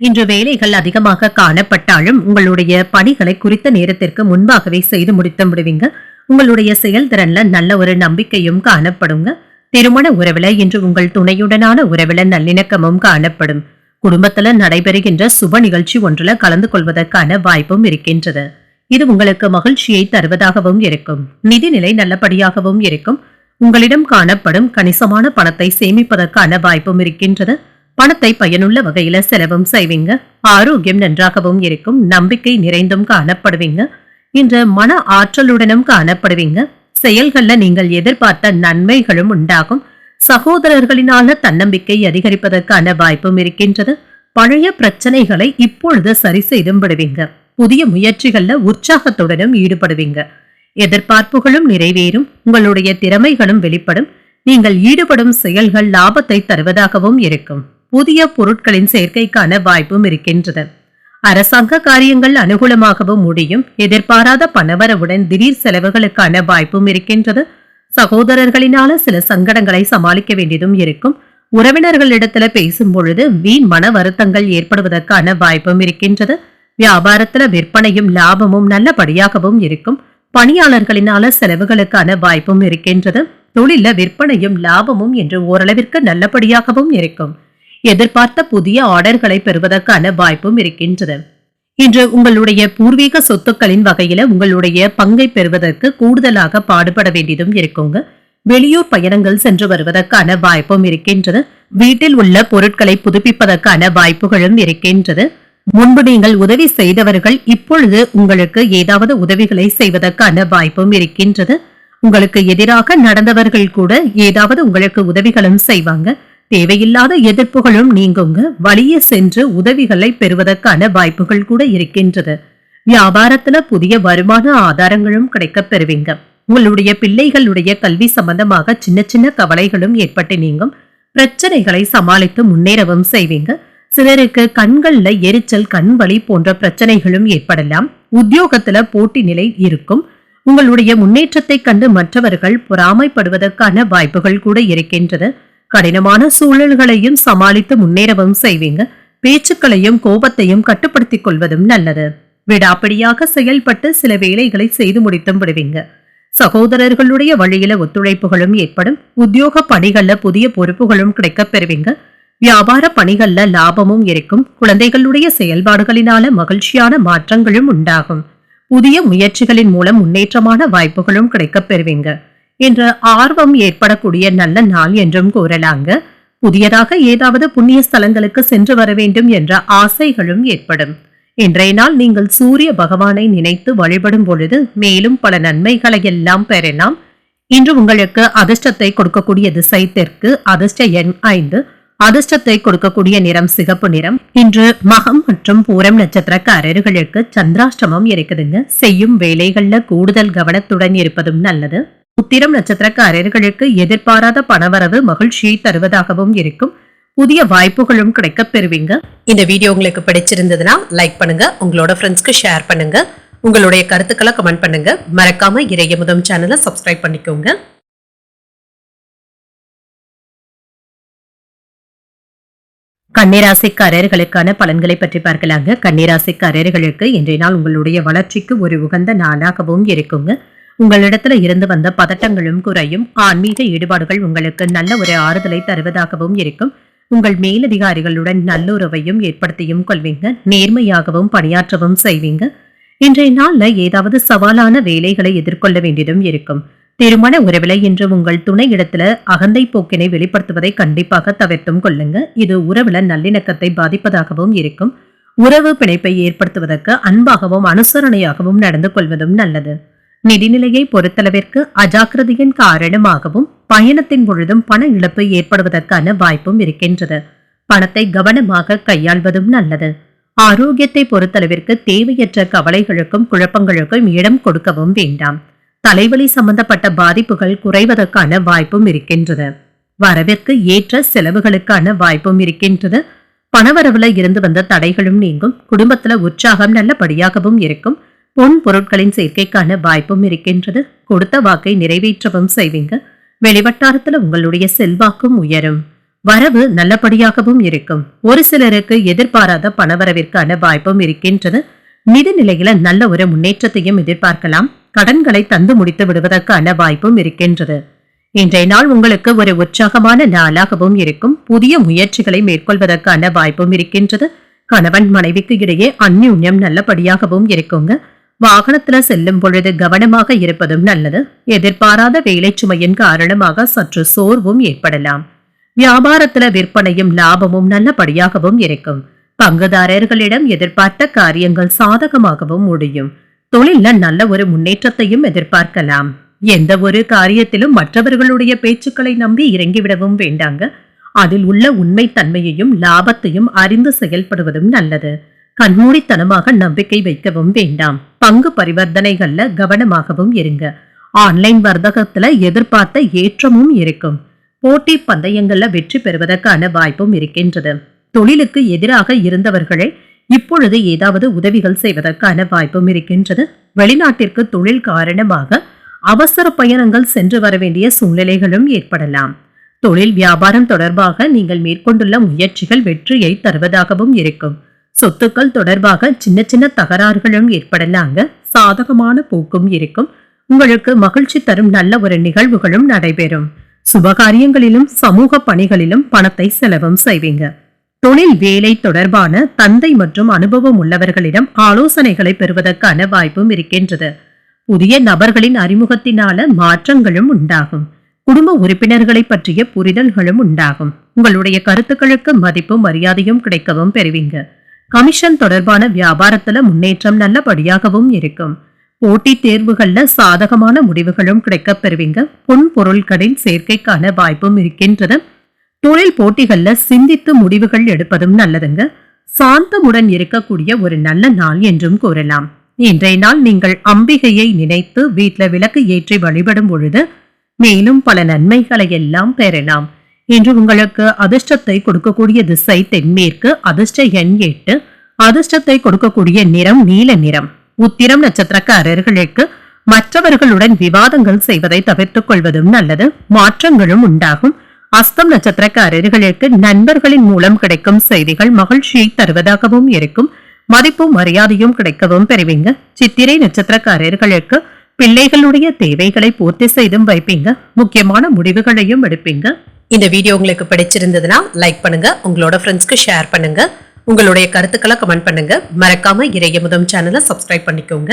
இன்று வேலைகள் அதிகமாக காணப்பட்டாலும் உங்களுடைய பணிகளை குறித்த நேரத்திற்கு முன்பாகவே செய்து முடித்து விடுவீங்க. உங்களுடைய செயல்திறன்ல நல்ல ஒரு நம்பிக்கையும் காணப்படுங்க. திருமண உறவுல இன்று உங்கள் துணையுடனான உறவுல நல்லிணக்கமும் காணப்படும். குடும்பத்துல நடைபெறுகின்ற சுப நிகழ்ச்சி ஒன்றுல கலந்து கொள்வதற்கான வாய்ப்பும் இருக்கின்றது. இது உங்களுக்கு மகிழ்ச்சியை தருவதாகவும் இருக்கும். நிதிநிலை நல்லபடியாகவும் இருக்கும். உங்களிடம் காணப்படும் கணிசமான பணத்தை சேமிப்பதற்கான வாய்ப்பும் இருக்கின்றது. பணத்தை பயனுள்ள வகையில செலவும் செய்வீங்க. ஆரோக்கியம் நன்றாகவும் இருக்கும். நம்பிக்கை நிறைந்தும் காணப்படுவீங்க. இன்று மன ஆற்றலுடனும் காணப்படுவீங்க. செயல்கள்ல நீங்கள் எதிர்பார்த்த நன்மைகளும் உண்டாகும். சகோதரர்களினால தன்னம்பிக்கை அதிகரிப்பதற்கான வாய்ப்பும் இருக்கின்றது. பழைய பிரச்சனைகளை இப்பொழுது சரி செய்தும் விடுவீங்க. புதிய முயற்சிகள்ல உற்சாகத்துடனும் ஈடுபடுவீங்க. எதிர்பார்ப்புகளும் நிறைவேறும். உங்களுடைய திறமைகளும் வெளிப்படும். நீங்கள் ஈடுபடும் செயல்கள் லாபத்தை தருவதாகவும் இருக்கும். புதிய பொருட்களின் சேர்க்கைக்கான வாய்ப்பும் இருக்கின்றது. அரசாங்க காரியங்கள் அனுகூலமாகவும் முடியும். எதிர்பாராத பணவரவுடன் திடீர் செலவுகளுக்கான வாய்ப்பும் இருக்கின்றது. சகோதரர்களினால சில சங்கடங்களை சமாளிக்க வேண்டியதும் இருக்கும். உறவினர்களிடத்துல பேசும் பொழுது வீண் மன வருத்தங்கள் ஏற்படுவதற்கான வாய்ப்பும் இருக்கின்றது. வியாபாரத்துல விற்பனையும் லாபமும் நல்லபடியாகவும் இருக்கும். பணியாளர்களினால செலவுகளுக்கான வாய்ப்பும் இருக்கின்றது. தொழில விற்பனையும் லாபமும் என்று ஓரளவிற்கு நல்லபடியாகவும் இருக்கும். எதிர்பார்த்த புதிய ஆர்டர்களை பெறுவதற்கான வாய்ப்பும் இருக்கின்றது. இன்று உங்களுடைய பூர்வீக சொத்துக்களின் வகையில உங்களுடைய பங்கை பெறுவதற்கு கூடுதலாக பாடுபட வேண்டியதும் இருக்குங்க. வெளியூர் பயணங்கள் சென்று வருவதற்கான வாய்ப்பும் இருக்கின்றது. வீட்டில் உள்ள பொருட்களை புதுப்பிப்பதற்கான வாய்ப்புகளும் இருக்கின்றது. முன்பு நீங்கள் உதவி செய்தவர்கள் இப்பொழுது உங்களுக்கு ஏதாவது உதவிகளை செய்வதற்கான வாய்ப்பும் இருக்கின்றது. உங்களுக்கு எதிராக நடந்தவர்கள் கூட ஏதாவது உங்களுக்கு உதவிகளும் செய்வாங்க. தேவையில்லாத எதிர்ப்புகளும் நீங்குங்க. வழியே சென்று உதவிகளை பெறுவதற்கான வாய்ப்புகள் கூட இருக்கின்றது. வியாபாரத்துல புதிய வருமான ஆதாரங்களும் கிடைக்க பெறுவீங்க. உங்களுடைய பிள்ளைகளுடைய கல்வி சம்பந்தமாக சின்ன சின்ன கவலைகளும் ஏற்பட்டு நீங்கும். பிரச்சனைகளை சமாளித்து முன்னேறவும் செய்வீங்க. சிலருக்கு கண்கள்ல எரிச்சல், கண் வலி போன்ற பிரச்சனைகளும் ஏற்படலாம். உத்தியோகத்துல போட்டி நிலை இருக்கும். உங்களுடைய முன்னேற்றத்தை கண்டு மற்றவர்கள் பொறாமைப்படுவதற்கான வாய்ப்புகள் கூட இருக்கின்றது. கடினமான சூழல்களையும் சமாளித்து முன்னேறவும் செய்வீங்க. பேச்சுக்களையும் கோபத்தையும் கட்டுப்படுத்திக் கொள்வதும் நல்லது. விடாப்பிடியாக செயல்பட்டு சில வேலைகளை செய்து முடித்தும் விடுவீங்க. சகோதரர்களுடைய வழியில ஒத்துழைப்புகளும் ஏற்படும். உத்தியோக பணிகள்ல புதிய பொறுப்புகளும் கிடைக்க பெறுவீங்க. வியாபார பணிகள்ல லாபமும் இருக்கும். குழந்தைகளுடைய செயல்பாடுகளினால மகிழ்ச்சியான மாற்றங்களும் உண்டாகும். புதிய முயற்சிகளின் மூலம் முன்னேற்றமான வாய்ப்புகளும் கிடைக்க பெறுவீங்க என்ற ஆர்வம் ஏற்படக்கூடிய நல்ல நாள் என்றும் கூறலாங்க. புதியதாக ஏதாவது புண்ணிய ஸ்தலங்களுக்கு சென்று வர வேண்டும் என்ற ஆசைகளும் ஏற்படும். இன்றைய நாள் நீங்கள் சூரிய பகவானை நினைத்து வழிபடும் பொழுது மேலும் பல நன்மைகளை எல்லாம் பெறலாம். இன்று உங்களுக்கு அதிர்ஷ்டத்தை கொடுக்கக்கூடிய திசை தெற்கு. அதிர்ஷ்ட எண் 5. அதிர்ஷ்டத்தை கொடுக்கக்கூடிய நிறம் சிகப்பு நிறம். இன்று மகம் மற்றும் பூரம் நட்சத்திரக்காரர்களுக்கு சந்திராஷ்டமம் இருக்குதுங்க. செய்யும் வேலைகள்ல கூடுதல் கவனத்துடன் இருப்பதும் நல்லது. உத்திரம் நட்சத்திரக்காரர்களுக்கு எதிர்பாராத பணவரவு மகிழ்ச்சியை தருவதாகவும் இருக்கும். புதிய வாய்ப்புகளும் கிடைக்க பெறுவீங்க. இந்த வீடியோ உங்களுக்கு பிடிச்சிருந்ததுன்னா லைக் பண்ணுங்க. உங்களோட ஃப்ரெண்ட்ஸ்க்கு ஷேர் பண்ணுங்க. உங்களுடைய கருத்துக்களை கமெண்ட் பண்ணுங்க. மறக்காம இறையமுதம் சேனலை சப்ஸ்கிரைப் பண்ணிக்கோங்க. கன்னிராசிக்காரர்களுக்கான பலன்களை பற்றி பார்க்கலாங்க. கன்னிராசிக்காரர்களுக்கு இன்றைய நாள் உங்களுடைய வளர்ச்சிக்கு ஒரு உகந்த நாளாகவும் இருக்குங்க. உங்களிடத்துல இருந்து வந்த பதட்டங்களும் குறையும். ஆன்மீக ஈடுபாடுகள் உங்களுக்கு நல்ல ஒரு ஆறுதலை தருவதாகவும் இருக்கும். உங்கள் மேலதிகாரிகளுடன் நல்லுறவையும் ஏற்படுத்தியும் கொள்வீங்க. நேர்மையாகவும் பணியாற்றவும் செய்வீங்க. இன்றைய நாள்ல ஏதாவது சவாலான வேலைகளை எதிர்கொள்ள வேண்டியதும் இருக்கும். திருமண உறவிலை இன்று உங்கள் துணை இடத்துல அகந்தை போக்கினை வெளிப்படுத்துவதை கண்டிப்பாக தவிர்த்தும் கொள்ளுங்க. இது உறவுல நல்லிணக்கத்தை பாதிப்பதாகவும் இருக்கும். உறவு பிணைப்பை ஏற்படுத்துவதற்கு அன்பாகவும் அனுசரணையாகவும் நடந்து கொள்வதும் நல்லது. நிதிநிலையை பொறுத்தளவிற்கு அஜாக்கிரதையின் காரணமாகவும் பயணத்தின் பொழுதும் பண இழப்பு ஏற்படுவதற்கான வாய்ப்பும் இருக்கின்றது. பணத்தை கவனமாக கையாள்வதும் நல்லது. ஆரோக்கியத்தை பொறுத்தளவிற்கு தேவையற்ற கவலைகளுக்கும் குழப்பங்களுக்கும் இடம் கொடுக்கவும் வேண்டாம். தலைவலி சம்பந்தப்பட்ட பாதிப்புகள் குறைவதற்கான வாய்ப்பும் இருக்கின்றது. வரவிற்கு ஏற்ற செலவுகளுக்கான வாய்ப்பும் இருக்கின்றது. பணவரவுல இருந்து வந்த தடைகளும் நீங்கும். குடும்பத்துல உற்சாகம் நல்லபடியாகவும் இருக்கும். பொன் பொருட்களின் சேர்க்கைக்கான வாய்ப்பும் இருக்கின்றது. கொடுத்த வாக்கை நிறைவேற்றவும் செய்வீங்க. வெளிவட்டாரத்துல உங்களுடைய செல்வாக்கும் உயரும். வரவு நல்லபடியாகவும் இருக்கும். ஒரு சிலருக்கு எதிர்பாராத பணவரவிற்கான வாய்ப்பும் இருக்கின்றது. நிதி நிலையில நல்ல ஒரு முன்னேற்றத்தையும் எதிர்பார்க்கலாம். கடன்களை தந்து முடித்து விடுவதற்கான வாய்ப்பும் இருக்கின்றது. இன்றைய நாள் உங்களுக்கு ஒரு உற்சாகமான நாளாகவும் இருக்கும். புதிய முயற்சிகளை மேற்கொள்வதற்கான வாய்ப்பும் இருக்கின்றது. கணவன் மனைவிக்கு இடையே அந்யுன்யம் நல்லபடியாகவும் இருக்குங்க. வாகனத்துல செல்லும் பொழுது கவனமாக இருப்பதும் நல்லது. எதிர்பாராத வேலை சுமையின் காரணமாக சற்று சோர்வும் ஏற்படலாம். வியாபாரத்துல விற்பனையும் லாபமும் நல்லபடியாகவும் இருக்கும். பங்குதாரர்களிடம் எதிர்பார்த்த காரியங்கள் சாதகமாகவும் முடியும். தொழில நல்ல ஒரு முன்னேற்றத்தையும் எதிர்பார்க்கலாம். எந்த ஒரு காரியத்திலும் மற்றவர்களுடைய பேச்சுக்களை நம்பி இறங்கிவிடவும் வேண்டாங்க. அதில் உள்ள உண்மை தன்மையையும் லாபத்தையும் அறிந்து செயல்படுவதும் நல்லது. கண்மூடித்தனமாக நம்பிக்கை வைக்கவும் வேண்டாம். பங்கு பரிவர்த்தனைகள்ல கவனமாகவும் இருங்க. ஆன்லைன் வர்த்தகத்துல எதிர்பார்த்த ஏற்றமும் இருக்கும். போட்டி பந்தயங்கள்ல வெற்றி பெறுவதற்கான வாய்ப்பும் இருக்கின்றது. தொழிலுக்கு எதிராக இருந்தவர்களை இப்பொழுது ஏதாவது உதவிகள் செய்வதற்கான வாய்ப்பும் இருக்கின்றது. வெளிநாட்டிற்கு தொழில் காரணமாக அவசர பயணங்கள் சென்று வர வேண்டிய சூழ்நிலைகளும் ஏற்படலாம். தொழில் வியாபாரம் தொடர்பாக நீங்கள் மேற்கொண்டுள்ள முயற்சிகள் வெற்றியை தருவதாகவும் இருக்கும். சொத்துக்கள் தொடர்பாக சின்ன சின்ன தகராறுகளும் ஏற்படலாங்க. சாதகமான போக்கும் இருக்கும். உங்களுக்கு மகிழ்ச்சி தரும் நல்ல ஒரு நிகழ்வுகளும் நடைபெறும். சுபகாரியங்களிலும் சமூக பணிகளிலும் பணத்தை செலவும் செய்வீங்க. தொழில் வேலை தொடர்பான தந்தை மற்றும் அனுபவம் உள்ளவர்களிடம் ஆலோசனைகளை பெறுவதற்கான வாய்ப்பும் இருக்கின்றது. புதிய நபர்களின் அறிமுகத்தினால மாற்றங்களும் உண்டாகும். குடும்ப உறுப்பினர்களை பற்றிய புரிதல்களும் உண்டாகும். உங்களுடைய கருத்துக்களுக்கு மதிப்பும் மரியாதையும் கிடைக்கவும் பெறுவீங்க. கமிஷன் தொடர்பான வியாபாரத்துல முன்னேற்றம் நல்லபடியாகவும் இருக்கும். போட்டித் தேர்வுகள்ல சாதகமான முடிவுகளும் கிடைக்கப் பெறுவீங்க. பொன் பொருட்களின் சேர்க்கைக்கான வாய்ப்பும் இருக்கின்றது. தொழில் போட்டிகள்ல சிந்தித்து முடிவுகள் எடுப்பதும் நல்லதுங்க. சாந்தமுடன் இருக்கக்கூடிய ஒரு நல்ல நாள் என்றும் கூறலாம். இன்றைய நாள் நீங்கள் அம்பிகையை நினைத்து வீட்டுல விளக்கு ஏற்றி வழிபடும் பொழுது மேலும் பல நன்மைகளை எல்லாம் பெறலாம். இன்று உங்களுக்கு அதிர்ஷ்டத்தை கொடுக்கக்கூடிய திசை தென்மேற்கு. அதிர்ஷ்ட எண் 8. அதிர்ஷ்டத்தை கொடுக்கக்கூடிய நிறம் நீல நிறம். உத்திரம் நட்சத்திரக்காரர்களுக்கு மற்றவர்களுடன் விவாதங்கள் செய்வதை தவிர்த்துக் கொள்வதும் நல்லது. மாற்றங்களும் உண்டாகும். அஸ்தம் நட்சத்திரக்காரர்களுக்கு நண்பர்களின் மூலம் கிடைக்கும் செய்திகள் மகிழ்ச்சியை தருவதாகவும் இருக்கும். மதிப்பும் மரியாதையும் கிடைக்கவும் பெறுவீங்க. சித்திரை நட்சத்திரக்காரர்களுக்கு பிள்ளைகளுடைய தேவைகளை பூர்த்தி செய்தும் வைப்பீங்க. முக்கியமான முடிவுகளையும் எடுப்பீங்க. இந்த வீடியோ உங்களுக்கு பிடிச்சிருந்ததுன்னா லைக் பண்ணுங்க, உங்களோட ஃப்ரெண்ட்ஸ்க்கு ஷேர் பண்ணுங்க, உங்களுடைய கருத்துக்களை கமெண்ட் பண்ணுங்க. மறக்காம இறையமுதம் சேனலை சப்ஸ்கிரைப் பண்ணிக்கோங்க.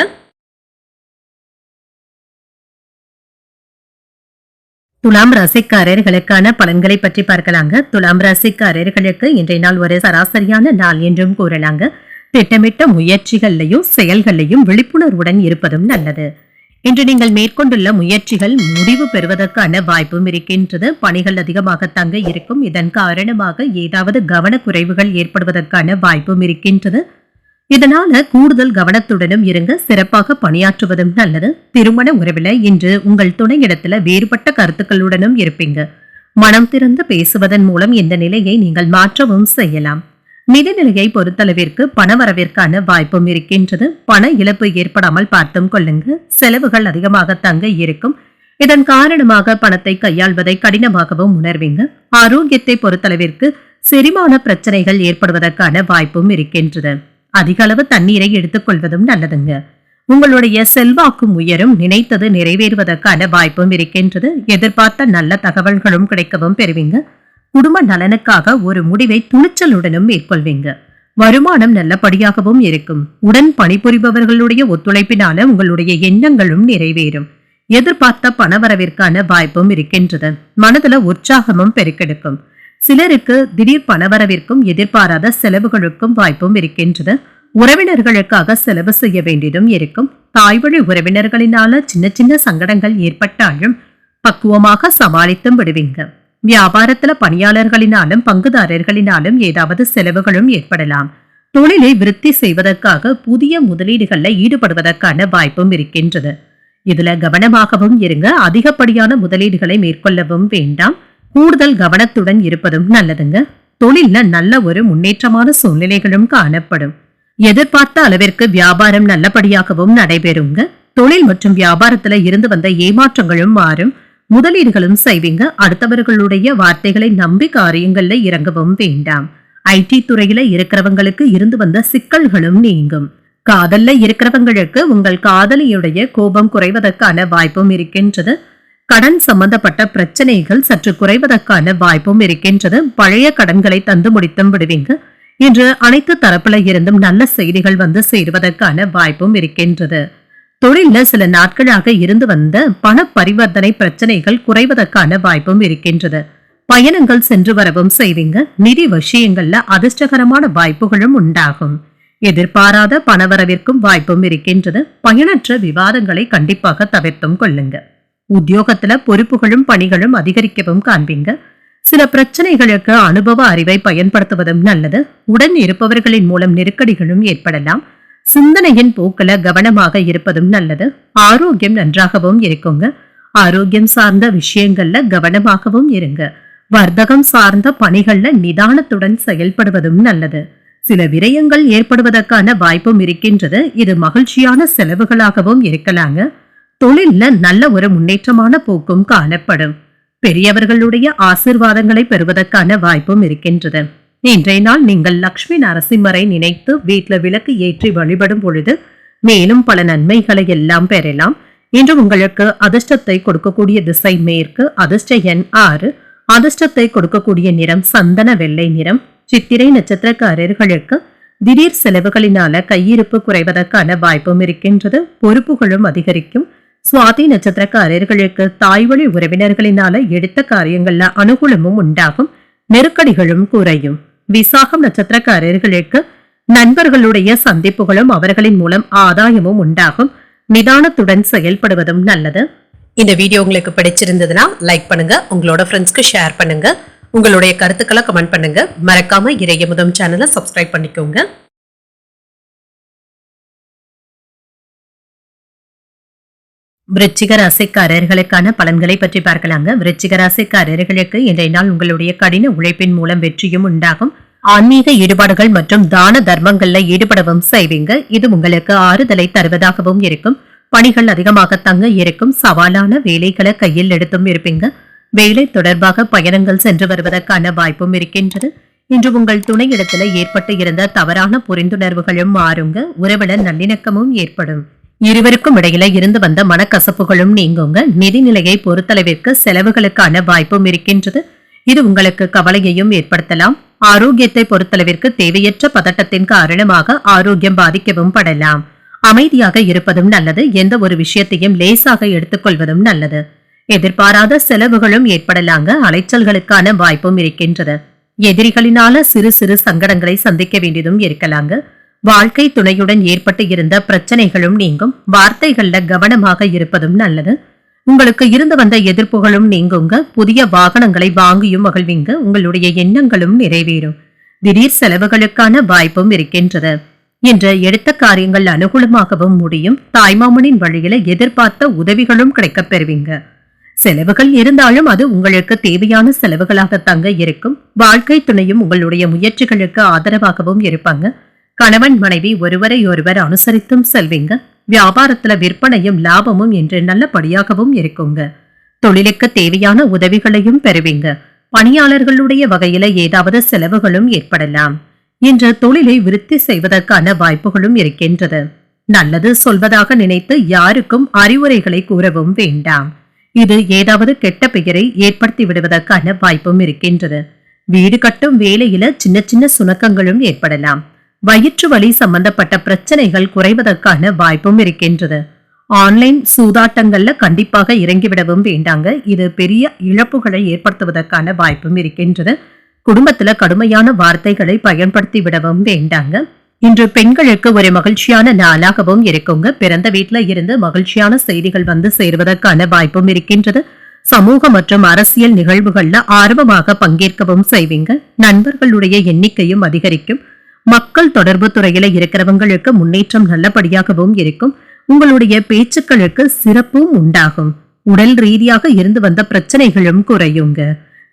துலாம் ராசிக்காரர்களுக்கான பலன்களை பற்றி பார்க்கலாங்க. துலாம் ராசிக்காரர்களுக்கு இன்றைய நாள் ஒரு சராசரியான நாள் என்றும் கூறலாங்க. திட்டமிட்ட முயற்சிகளையும் செயல்களையும் விழிப்புணர்வுடன் இருப்பதும் நல்லது. இன்று நீங்கள் மேற்கொண்டுள்ள முயற்சிகள் முடிவு பெறுவதற்கான வாய்ப்பும் இருக்கின்றது. பணிகள் அதிகமாக தங்க இருக்கும். இதன் காரணமாக ஏதாவது கவனக்குறைவுகள் ஏற்படுவதற்கான வாய்ப்பும் இருக்கின்றது. இதனால கூடுதல் கவனத்துடனும் இருங்க. சிறப்பாக பணியாற்றுவதும் நல்லது. திருமண உறவில் இன்று உங்கள் துணையிடத்துல வேறுபட்ட கருத்துக்களுடனும் இருப்பீங்க. மனம் திறந்து பேசுவதன் மூலம் இந்த நிலையை நீங்கள் மாற்றவும் செய்யலாம். நிதிநிலையை பொறுத்தளவிற்கு பணவரவிற்கான வாய்ப்பும் இருக்கின்றது. பண இழப்பு ஏற்படாமல் பார்த்தும் கொள்ளுங்க. செலவுகள் அதிகமாக தங்க இருக்கும். இதன் காரணமாக பணத்தை கையாள்வதை கடினமாகவும் உணர்வீங்க. ஆரோக்கியத்தை பொறுத்தளவிற்கு செரிமான பிரச்சனைகள் ஏற்படுவதற்கான வாய்ப்பும் இருக்கின்றது. அதிக அளவு தண்ணீரை எடுத்துக் கொள்வதும் நல்லதுங்க. உங்களுடைய செல்வாக்கும் உயரும். நினைத்தது நிறைவேறுவதற்கான வாய்ப்பும் இருக்கின்றது. எதிர்பார்த்த நல்ல தகவல்களும் கிடைக்கவும் பெறுவீங்க. குடும்ப நலனுக்காக ஒரு முடிவை துணிச்சலுடனும் மேற்கொள்வீங்க. வருமானம் நல்லபடியாகவும் இருக்கும். உடன் பணிபுரிபவர்களுடைய ஒத்துழைப்பினால உங்களுடைய எண்ணங்களும் நிறைவேறும். எதிர்பார்த்த பணவரவிற்கான வாய்ப்பும் இருக்கின்றது. மனதுல உற்சாகமும் பெருக்கெடுக்கும். சிலருக்கு திடீர் பணவரவிற்கும் எதிர்பாராத செலவுகளுக்கும் வாய்ப்பும் இருக்கின்றது. உறவினர்களுக்காக செலவு செய்ய வேண்டியதும் இருக்கும். தாய்வழி உறவினர்களினால சின்ன சின்ன சங்கடங்கள் ஏற்பட்டாலும் பக்குவமாக சமாளித்தும் விடுவீங்க. வியாபாரத்துல பணியாளர்களினாலும் பங்குதாரர்களினாலும் ஏதாவது செலவுகளும் ஏற்படலாம். தொழிலை விருத்தி செய்வதற்காக புதிய முதலீடுகள்ல ஈடுபடுவதற்கான வாய்ப்பும் இருக்கின்றது. இதுல கவனமாகவும் இருங்க. அதிகப்படியான முதலீடுகளை மேற்கொள்ளவும் வேண்டாம். கூடுதல் கவனத்துடன் இருப்பதும் நல்லதுங்க. தொழில்ல நல்ல ஒரு முன்னேற்றமான சூழ்நிலைகளும் காணப்படும். எதிர்பார்த்த அளவிற்கு வியாபாரம் நல்லபடியாகவும் நடைபெறுங்க. தொழில் மற்றும் வியாபாரத்துல இருந்து வந்த ஏமாற்றங்களும் மாறும். முதலீடுகளும் செய்வீங்க. அடுத்தவர்களுடைய வார்த்தைகளை நம்பி காரியங்கள்ல இறங்கவும் வேண்டாம். ஐடி துறையில இருக்கிறவங்களுக்கு இருந்து வந்த சிக்கல்களும் நீங்கும். காதல்ல இருக்கிறவங்களுக்கு உங்கள் காதலியுடைய கோபம் குறைவதற்கான வாய்ப்பும் இருக்கின்றது. கடன் சம்பந்தப்பட்ட பிரச்சனைகள் சற்று குறைவதற்கான வாய்ப்பும் இருக்கின்றது. பழைய கடன்களை தந்து முடித்தும் விடுவீங்க. இன்று அனைத்து தரப்புல இருந்தும் நல்ல செய்திகள் வந்து சேருவதற்கான வாய்ப்பும் இருக்கின்றது. தொழில சில நாட்களாக இருந்து வந்த பண பரிவர்த்தனை பிரச்சனைகள் குறைவதற்கான வாய்ப்பும் இருக்கின்றது. பயணங்கள் சென்று வரவும் செய்வீங்க. நிதி விஷயங்கள்ல அதிர்ஷ்டகரமான வாய்ப்புகளும் உண்டாகும். எதிர்பாராத பணவரவிற்கும் வாய்ப்பும் இருக்கின்றது. பயனற்ற விவாதங்களை கண்டிப்பாக தவிர்த்தும் கொள்ளுங்க. உத்தியோகத்துல பொறுப்புகளும் பணிகளும் அதிகரிக்கவும் காண்பீங்க. சில பிரச்சனைகளுக்கு அனுபவ அறிவை பயன்படுத்துவதும் நல்லது. உடன் இருப்பவர்களின் மூலம் நெருக்கடிகளும் ஏற்படலாம். சிந்தனையின் போக்குல கவனமாக இருப்பதும் நல்லது. ஆரோக்கியம் நன்றாகவும் இருக்குங்க. ஆரோக்கியம் சார்ந்த விஷயங்கள்ல கவனமாகவும் இருங்க. வர்த்தகம் சார்ந்த பணிகள்ல நிதானத்துடன் செயல்படுவதும் நல்லது. சில விரயங்கள் ஏற்படுவதற்கான வாய்ப்பும் இருக்கின்றது. இது மகிழ்ச்சியான செலவுகளாகவும் இருக்கலாங்க. தொழில்ல நல்ல ஒரு முன்னேற்றமான போக்கும் காணப்படும். பெரியவர்களுடைய ஆசிர்வாதங்களை பெறுவதற்கான வாய்ப்பும் இருக்கின்றது. இன்றைய நாள் நீங்கள் லக்ஷ்மி நரசிம்மரை நினைத்து வீட்டுல விளக்கு ஏற்றி வழிபடும் பொழுது மேலும் பல நன்மைகளை எல்லாம் பெறலாம். இன்று உங்களுக்கு அதிர்ஷ்டத்தை கொடுக்கக்கூடிய திசை மேற்கு. அதிர்ஷ்ட எண் 6. அதிர்ஷ்டத்தை கொடுக்கக்கூடிய நிறம் சந்தன வெள்ளை நிறம். சித்திரை நட்சத்திரக்காரர்களுக்கு திடீர் செலவுகளினால கையிருப்பு குறைவதற்கான வாய்ப்பும் இருக்கின்றது. பொறுப்புகளும் அதிகரிக்கும். சுவாதி நட்சத்திரக்காரர்களுக்கு தாய்வழி உறவினர்களினால எடுத்த காரியங்கள்ல அனுகூலமும் உண்டாகும், நெருக்கடிகளும் குறையும். விசாகம் நட்சத்திரக்காரர்களுக்கு நண்பர்களுடைய சந்திப்புகளும் அவர்களின் மூலம் ஆதாயமும் உண்டாகும். நிதானத்துடன் செயல்படுவதும் நல்லது. இந்த வீடியோ உங்களுக்கு பிடிச்சிருந்ததுன்னா லைக் பண்ணுங்க, உங்களோட ஃப்ரெண்ட்ஸ்க்கு ஷேர் பண்ணுங்க, உங்களுடைய கருத்துக்களை கமெண்ட் பண்ணுங்க. மறக்காம இறையமுதம் சேனலை சப்ஸ்கிரைப் பண்ணிக்கோங்க. விருச்சிக ராசிக்காரர்களுக்கான பலன்களை பற்றி பார்க்கலாங்க. விருச்சிக ராசிக்காரர்களுக்கு இன்றைய நாள் உங்களுடைய கடின உழைப்பின் மூலம் வெற்றியும் உண்டாகும். ஆன்மீக ஈடுபாடுகள் மற்றும் தான தர்மங்கள்ல ஈடுபடவும் செய்வீங்க. இது உங்களுக்கு ஆறுதலை தருவதாகவும் இருக்கும். பணிகள் அதிகமாக தங்க இருக்கும். சவாலான வேலைகளை கையில் எடுத்தும் இருப்பீங்க. வேலை தொடர்பாக பயணங்கள் சென்று வருவதற்கான வாய்ப்பும் இருக்கின்றது. இன்று உங்கள் துணையிடத்துல ஏற்பட்டு இருந்த தவறான புரிந்துணர்வுகளும் மாறுங்க. உறவினர் நல்லிணக்கமும் ஏற்படும். இருவருக்கும் இடையில இருந்து வந்த மனக்கசப்புகளும் நீங்குங்க. நிதிநிலையை பொறுத்தளவிற்கு செலவுகளுக்கான வாய்ப்பும் இருக்கின்றது. இது உங்களுக்கு கவலையையும் ஏற்படுத்தலாம். ஆரோக்கியத்தை பொறுத்தளவிற்கு தேவையற்ற பதட்டத்தின் காரணமாக ஆரோக்கியம் பாதிக்கவும் படலாம். அமைதியாக இருப்பதும் நல்லது. எந்த ஒரு விஷயத்தையும் லேசாக எடுத்துக்கொள்வதும் நல்லது. எதிர்பாராத செலவுகளும் ஏற்படலாங்க. அலைச்சல்களுக்கான வாய்ப்பும் இருக்கின்றது. எதிரிகளினால சிறு சிறு சங்கடங்களை சந்திக்க வேண்டியதும் இருக்கலாங்க. வாழ்க்கை துணையுடன் ஏற்பட்டு இருந்த பிரச்சனைகளும் நீங்கும். வார்த்தைகள்ல கவனமாக இருப்பதும் நல்லது. உங்களுக்கு இருந்து வந்த எதிர்ப்புகளும் நீங்குங்க. புதிய வாகனங்களை வாங்கியும் மகிழ்வீங்க. உங்களுடைய எண்ணங்களும் நிறைவேறும். திடீர் செலவுகளுக்கான வாய்ப்பும் இருக்கின்றது. இன்று எடுத்த காரியங்கள் அனுகூலமாகவும் முடியும். தாய்மாமனின் வழியில எதிர்பார்த்த உதவிகளும் கிடைக்கப் பெறுவீங்க. செலவுகள் இருந்தாலும் அது உங்களுக்கு தேவையான செலவுகளாக தங்க இருக்கும். வாழ்க்கை துணையும் உங்களுடைய முயற்சிகளுக்கு ஆதரவாகவும் இருப்பாங்க. கணவன் மனைவி ஒருவரை ஒருவர் அனுசரித்தும் செல்வீங்க. வியாபாரத்துல விற்பனையும் லாபமும் என்று நல்லபடியாகவும் இருக்குங்க. தொழிலுக்கு தேவையான உதவிகளையும் பெறுவீங்க. பணியாளர்களுடைய வகையில ஏதாவது செலவுகளும் ஏற்படலாம். இன்று தொழிலை விருத்தி செய்வதற்கான வாய்ப்புகளும் இருக்கின்றது. நல்லது சொல்வதாக நினைத்து யாருக்கும் அறிவுரைகளை கூறவும் வேண்டாம். இது ஏதாவது கெட்ட பெயரை ஏற்படுத்தி விடுவதற்கான வாய்ப்பும் இருக்கின்றது. வீடு கட்டும் வேலையில சின்ன சின்ன சுணக்கங்களும் ஏற்படலாம். வயிற்று வலி சம்பந்தப்பட்ட பிரச்சனைகள் குறைவதற்கான வாய்ப்பும் இருக்கின்றது. ஆன்லைன் சூதாட்டங்கள்ல கண்டிப்பாக இறங்கிவிடவும் வேண்டாங்க. இது பெரிய இழப்புகளை ஏற்படுத்துவதற்கான வாய்ப்பும் இருக்கின்றது. குடும்பத்துல கடுமையான வார்த்தைகளை பயன்படுத்தி விடவும் வேண்டாங்க. இன்று பெண்களுக்கு ஒரு மகிழ்ச்சியான நாளாகவும் இருக்குங்க. பிறந்த வீட்டுல இருந்து மகிழ்ச்சியான செய்திகள் வந்து சேருவதற்கான வாய்ப்பும் இருக்கின்றது. சமூக மற்றும் அரசியல் நிகழ்வுகள்ல ஆர்வமாக பங்கேற்கவும் செய்வீங்க. நண்பர்களுடைய எண்ணிக்கையும் அதிகரிக்கும். மக்கள் தொடர்பு துறையில இருக்கிறவங்களுக்கு முன்னேற்றம் நல்லபடியாகவும் இருக்கும். உங்களுடைய பேச்சுக்களுக்கு சிறப்பும் உண்டாகும். உடல் ரீதியாக இருந்து வந்த பிரச்சனைகளும் குறையுங்க.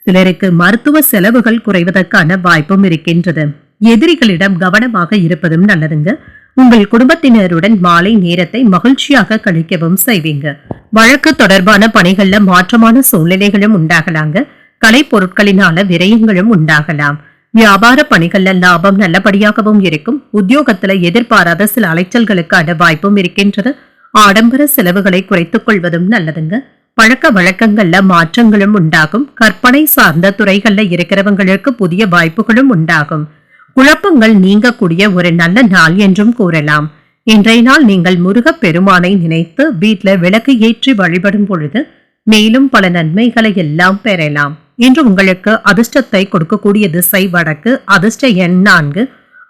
சிலருக்கு மருத்துவ செலவுகள் குறைவதற்கான வாய்ப்பும் இருக்கின்றது. எதிரிகளிடம் கவனமாக இருப்பதும் நல்லதுங்க. உங்கள் குடும்பத்தினருடன் மாலை நேரத்தை மகிழ்ச்சியாக கழிக்கவும் செய்வீங்க. வழக்கு தொடர்பான பணிகள்ல மாற்றமான சூழ்நிலைகளும் உண்டாகலாங்க. கலை பொருட்களினால விரயங்களும் உண்டாகலாம். வியாபார பணிகள்ல லாபம் நல்லபடியாகவும் இருக்கும். உத்தியோகத்துல எதிர்பாராத சில அலைச்சல்களுக்கான வாய்ப்பும் இருக்கின்றது. ஆடம்பர செலவுகளை குறைத்துக் கொள்வதும் நல்லதுங்க. பழக்க வழக்கங்கள்ல மாற்றங்களும் உண்டாகும். கற்பனை சார்ந்த துறைகள்ல இருக்கிறவங்களுக்கு புதிய வாய்ப்புகளும் உண்டாகும். குழப்பங்கள் நீங்கக்கூடிய ஒரு நல்ல நாள் என்றும் கூறலாம். இன்றைய நாள் நீங்கள் முருகப் பெருமானை நினைத்து வீட்டுல விளக்கு ஏற்றி வழிபடும் பொழுது மேலும் பல நன்மைகளை எல்லாம் பெறலாம். இன்று உங்களுக்கு அதிர்ஷ்டத்தை கொடுக்கக்கூடிய திசை வடக்கு. அதிர்ஷ்ட எண் 4.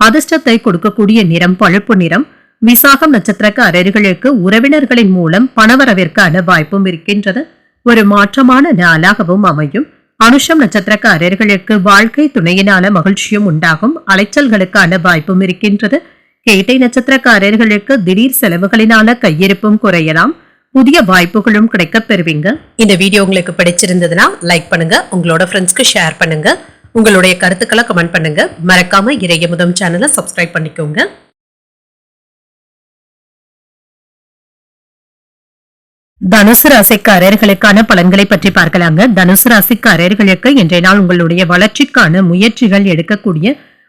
அதிர்ஷ்டத்தை கொடுக்கக்கூடிய நிறம் பழுப்பு நிறம். விசாகம் நட்சத்திரக்காரர்களுக்கு உறவினர்களின் மூலம் பணவரவிற்கான வாய்ப்பும் இருக்கின்றது. ஒரு மாற்றமான நாளாகவும் அமையும். அனுஷம் நட்சத்திரக்காரர்களுக்கு வாழ்க்கை துணையினால மகிழ்ச்சியும் உண்டாகும். அலைச்சல்களுக்கான வாய்ப்பும் இருக்கின்றது. கேட்டை நட்சத்திரக்காரர்களுக்கு திடீர் செலவுகளினால கையிருப்பும் குறையலாம். புதிய வாய்ப்புகளும் கிடைக்கப் பெறுவீங்க. இந்த வீடியோ உங்களுக்கு பிடிச்சிருந்ததுன்னா லைக் பண்ணுங்க, உங்களோட ஃப்ரெண்ட்ஸ்க்கு ஷேர் பண்ணுங்க, உங்களுடைய கருத்துக்களை கமெண்ட் பண்ணுங்க. மறக்காம இறையமுதம் சேனலை சப்ஸ்கிரைப் பண்ணிக்கோங்க. தனுசு ராசிக்காரர்களுக்கான பலன்களை பற்றி பார்க்கலாங்க. தனுசு ராசிக்காரர்களுக்கு இன்றைய நாள் உங்களுடைய வளர்ச்சிக்கான முயற்சிகள் எடுக்கக்கூடிய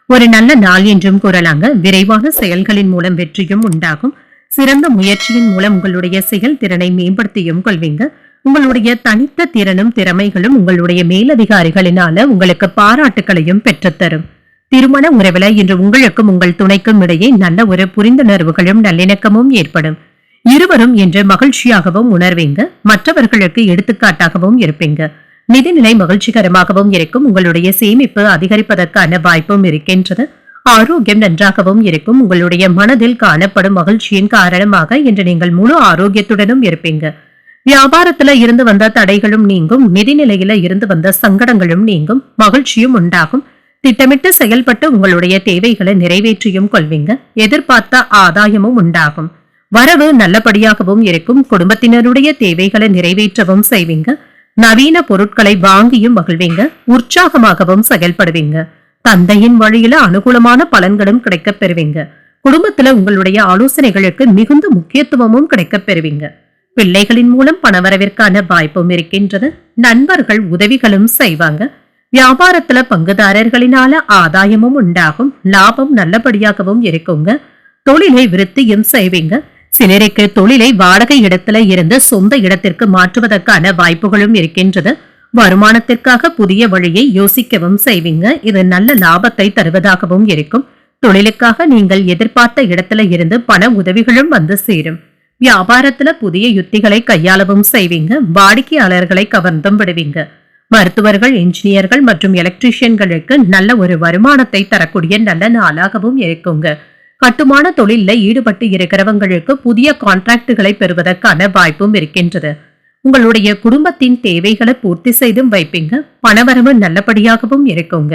ஒரு நல்ல நாள் என்றும் கூறலாங்க. விரைவான செயல்களின் மூலம் வெற்றியும் உண்டாகும். சிறந்த முயற்சியின் மூலம் உங்களுடைய செயல் திறனை மேம்படுத்தியும் கொள்வீங்க. உங்களுடைய தனித்த திறனும் திறமைகளும் உங்களுடைய மேலதிகாரிகளினால உங்களுக்கு பாராட்டுகளையும் பெற்றுத்தரும். திருமண உறவுல இன்று உங்களுக்கும் உங்கள் துணைக்கும் இடையே நல்ல ஒரு புரிந்துணர்வுகளும் நல்லிணக்கமும் ஏற்படும். இருவரும் என்று மகிழ்ச்சியாகவும் உணர்வீங்க. மற்றவர்களுக்கு எடுத்துக்காட்டாகவும் இருப்பீங்க. நிதிநிலை மகிழ்ச்சிகரமாகவும் இருக்கும். உங்களுடைய சேமிப்பு அதிகரிப்பதற்கான வாய்ப்பும் இருக்கின்றது. ஆரோக்கியம் நன்றாகவும் இருக்கும். உங்களுடைய மனதில் காணப்படும் மகிழ்ச்சியின் காரணமாக இன்று நீங்கள் முழு ஆரோக்கியத்துடனும் இருப்பீங்க. வியாபாரத்துல இருந்து வந்த தடைகளும் நீங்கும். நிதிநிலையில இருந்து வந்த சங்கடங்களும் நீங்கும். மகிழ்ச்சியும் உண்டாகும். திட்டமிட்டு செயல்பட்டு உங்களுடைய தேவைகளை நிறைவேற்றியும் கொள்வீங்க. எதிர்பார்த்த ஆதாயமும் உண்டாகும். வரவு நல்லபடியாகவும் இருக்கும். குடும்பத்தினருடைய தேவைகளை நிறைவேற்றவும் செய்வீங்க. நவீன பொருட்களை வாங்கியும் மகிழ்வீங்க. உற்சாகமாகவும் செயல்படுவீங்க. தந்தையின் வழியில அனுகூலமான பலன்களும் கிடைக்கப் பெறுவீங்க. குடும்பத்துல உங்களுடைய ஆலோசனைகளுக்கு மிகுந்த முக்கியத்துவமும் கிடைக்கப் பெறுவீங்க. பிள்ளைகளின் மூலம் பணவரவிற்கான வாய்ப்பும் இருக்கின்றது. நண்பர்கள் உதவிகளும் செய்வாங்க. வியாபாரத்துல பங்குதாரர்களினால ஆதாயமும் உண்டாகும். லாபம் நல்லபடியாகவும் இருக்குங்க. தொழிலை விருத்தியும் செய்வீங்க. சிலருக்கு தொழிலை வாடகை இடத்துல இருந்து சொந்த இடத்திற்கு மாற்றுவதற்கான வாய்ப்புகளும் இருக்கின்றது. வருமானத்திற்காக புதிய வழியை யோசிக்கவும் செய்வீங்க. இது நல்ல லாபத்தை தருவதாகவும் இருக்கும். தொழிலுக்காக நீங்கள் எதிர்பார்த்த இடத்துல இருந்து பண உதவிகளும் வந்து சேரும். வியாபாரத்துல புதிய யுத்திகளை கையாளவும் செய்வீங்க. வாடிக்கையாளர்களை கவர்ந்தும் விடுவீங்க. மருத்துவர்கள், இன்ஜினியர்கள் மற்றும் எலக்ட்ரீஷியன்களுக்கு நல்ல ஒரு வருமானத்தை தரக்கூடிய நல்ல நாளாகவும் இருக்குங்க. கட்டுமான தொழில ஈடுபட்டு இருக்கிறவங்களுக்கு புதிய கான்ட்ராக்டுகளை பெறுவதற்கான வாய்ப்பும் இருக்கின்றது. உங்களுடைய குடும்பத்தின் தேவைகளை பூர்த்தி செய்தும் வைப்பீங்க. பணவரவு நல்லபடியாகவும் இருக்குங்க.